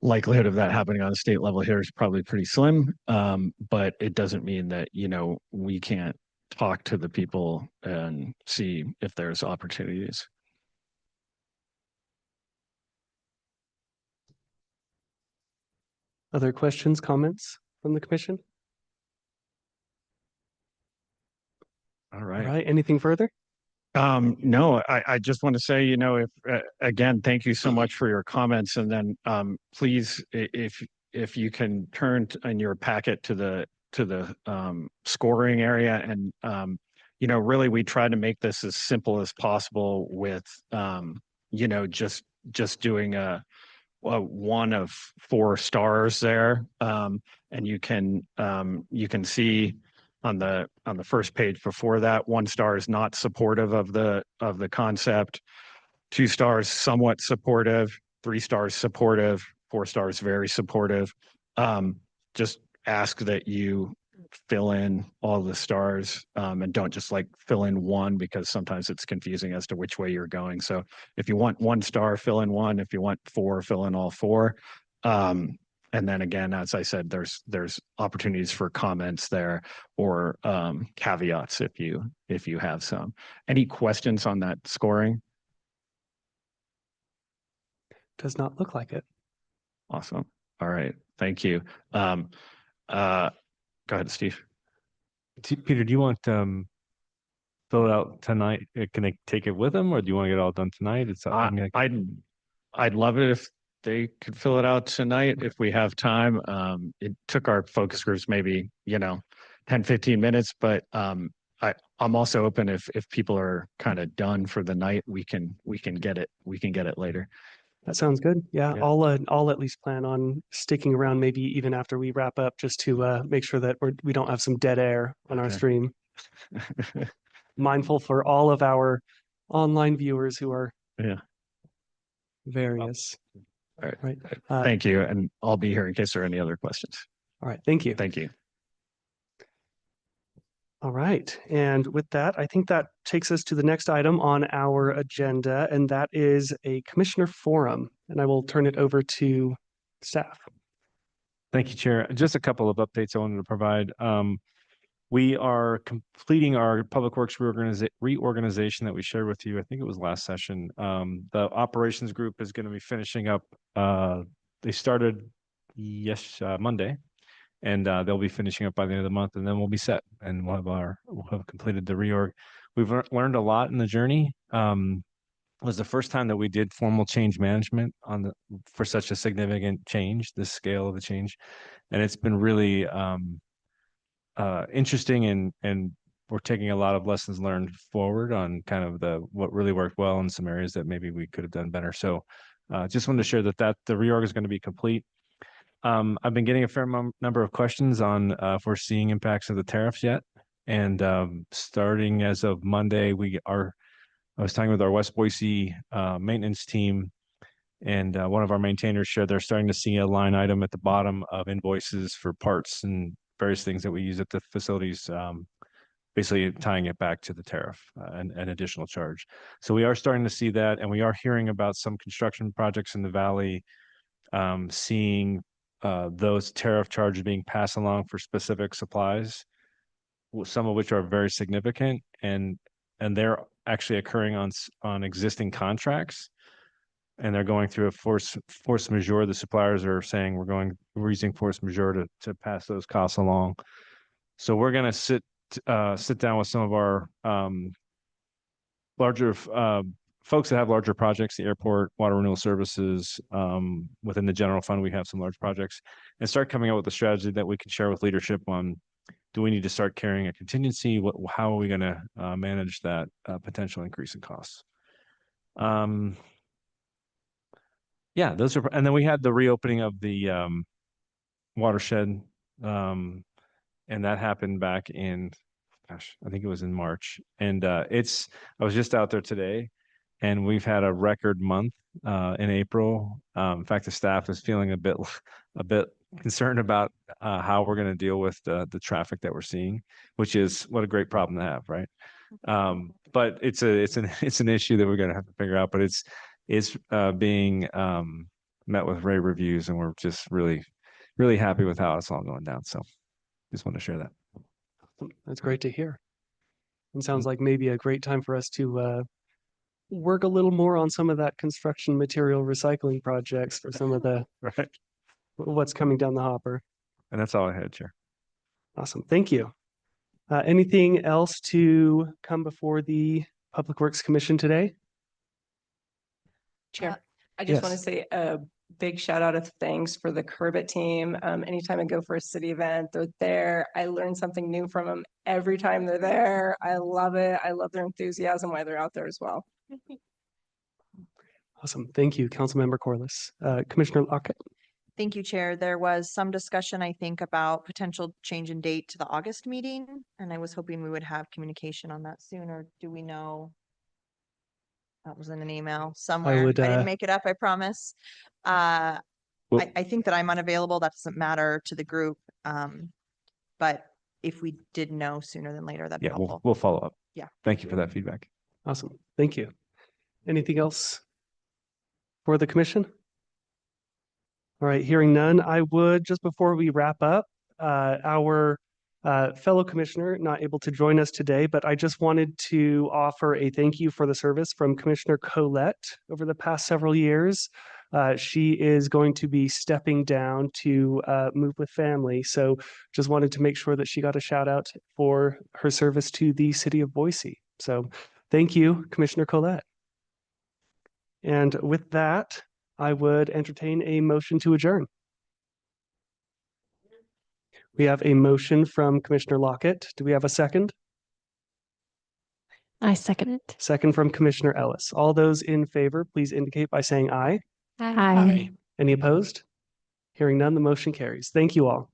[SPEAKER 5] Likelihood of that happening on a state level here is probably pretty slim, but it doesn't mean that, you know, we can't talk to the people and see if there's opportunities.
[SPEAKER 1] Other questions, comments from the commission?
[SPEAKER 5] All right.
[SPEAKER 1] All right, anything further?
[SPEAKER 5] No, I just want to say, you know, if again, thank you so much for your comments, and then please, if you can turn in your packet to the scoring area, and you know, really we try to make this as simple as possible with you know, just doing a 1 of 4 stars there, and you can see on the first page before that, 1 star is not supportive of the concept, 2 stars somewhat supportive, 3 stars supportive, 4 stars very supportive. Just ask that you fill in all the stars, and don't just like fill in 1, because sometimes it's confusing as to which way you're going. So if you want 1 star, fill in 1. If you want 4, fill in all 4. And then again, as I said, there's opportunities for comments there, or caveats if you have some. Any questions on that scoring?
[SPEAKER 1] Does not look like it.
[SPEAKER 5] Awesome. All right. Thank you. Go ahead, Steve.
[SPEAKER 4] Peter, do you want fill it out tonight? Can they take it with them, or do you want to get it all done tonight? It's
[SPEAKER 5] I'd love it if they could fill it out tonight if we have time. It took our focus groups maybe, 10, 15 minutes, but I'm also open if people are kind of done for the night, we can get it later.
[SPEAKER 1] That sounds good. Yeah,
[SPEAKER 5] Yeah.
[SPEAKER 1] I'll at least plan on sticking around maybe even after we wrap up, just to make sure that we don't have some dead air on our
[SPEAKER 5] Okay.
[SPEAKER 1] stream. Mindful for all of our online viewers who are
[SPEAKER 5] Yeah.
[SPEAKER 1] various.
[SPEAKER 5] All right.
[SPEAKER 1] Right.
[SPEAKER 5] Thank you. And I'll be here in case there are any other questions.
[SPEAKER 1] All right. Thank you.
[SPEAKER 5] Thank you.
[SPEAKER 1] All right. And with that, I think that takes us to the next item on our agenda, and that is a commissioner forum. And I will turn it over to staff.
[SPEAKER 4] Thank you, Chair. Just a couple of updates I wanted to provide. We are completing our Public Works reorganization that we shared with you. I think it was last session. The operations group is going to be finishing up. They started Monday, and they'll be finishing up by the end of the month, and then we'll be set, and we'll have completed the reorg. We've learned a lot in the journey. It was the first time that we did formal change management for such a significant change, the scale of the change, and it's been really interesting, and we're taking a lot of lessons learned forward on kind of what really worked well in some areas that maybe we could have done better. So just wanted to share that the reorg is going to be complete. I've been getting a fair number of questions on if we're seeing impacts of the tariffs yet. And starting as of Monday, I was talking with our West Boise maintenance team, and one of our maintainers shared they're starting to see a line item at the bottom of invoices for parts and various things that we use at the facilities, basically tying it back to the tariff and an additional charge. So we are starting to see that, and we are hearing about some construction projects in the Valley seeing those tariff charges being passed along for specific supplies, some of which are very significant, and they're actually occurring on existing contracts, and they're going through a force majeure. The suppliers are saying we're using force majeure to pass those costs along. So we're going to sit down with some of our larger folks that have larger projects, the airport, water renewal services. Within the general fund, we have some large projects, and start coming up with a strategy that we can share with leadership on. Do we need to start carrying a contingency? How are we going to manage that potential increase in costs? Yeah, those are, and then we had the reopening of the watershed, and that happened back in, gosh, I think it was in March. And I was just out there today, and we've had a record month in April. In fact, the staff is feeling a bit concerned about how we're going to deal with the traffic that we're seeing, which is what a great problem to have, right? But it's an issue that we're going to have to figure out. But it's being met with rave reviews, and we're just really happy with how it's all going down. So just want to share that.
[SPEAKER 1] That's great to hear. It sounds like maybe a great time for us to work a little more on some of that construction material recycling projects for some of the
[SPEAKER 4] Right.
[SPEAKER 1] What's coming down the hopper.
[SPEAKER 4] And that's all I had, Chair.
[SPEAKER 1] Awesome. Thank you. Anything else to come before the Public Works Commission today?
[SPEAKER 6] Chair, I just want
[SPEAKER 1] Yes.
[SPEAKER 6] to say a big shout out of thanks for the Curbit team. Anytime I go for a city event, they're there. I learn something new from them every time they're there. I love it. I love their enthusiasm while they're out there as well.
[SPEAKER 1] Awesome. Thank you, Councilmember Corliss. Commissioner Lockett.
[SPEAKER 8] Thank you, Chair. There was some discussion, I think, about potential change in date to the August meeting, and I was hoping we would have communication on that sooner. Do we know? That was in an email somewhere.
[SPEAKER 1] would,
[SPEAKER 8] I didn't make it up, I promise.
[SPEAKER 4] Well-
[SPEAKER 8] I think that I'm unavailable. That doesn't matter to the group. But if we did know sooner than later, that'd be
[SPEAKER 4] Yeah,
[SPEAKER 8] helpful.
[SPEAKER 4] we'll follow up.
[SPEAKER 8] Yeah.
[SPEAKER 4] Thank you for that feedback.
[SPEAKER 1] Awesome. Thank you. Anything else for the commission? All right, hearing none, I would, just before we wrap up, our fellow commissioner not able to join us today, but I just wanted to offer a thank you for the service from Commissioner Colette over the past several years. She is going to be stepping down to move with family. So just wanted to make sure that she got a shout out for her service to the city of Boise. So thank you, Commissioner Colette. And with that, I would entertain a motion to adjourn. We have a motion from Commissioner Lockett. Do we have a second?
[SPEAKER 7] I second it.
[SPEAKER 1] Second from Commissioner Ellis. All those in favor, please indicate by saying aye.
[SPEAKER 7] Aye.
[SPEAKER 1] Any opposed? Hearing none, the motion carries. Thank you all.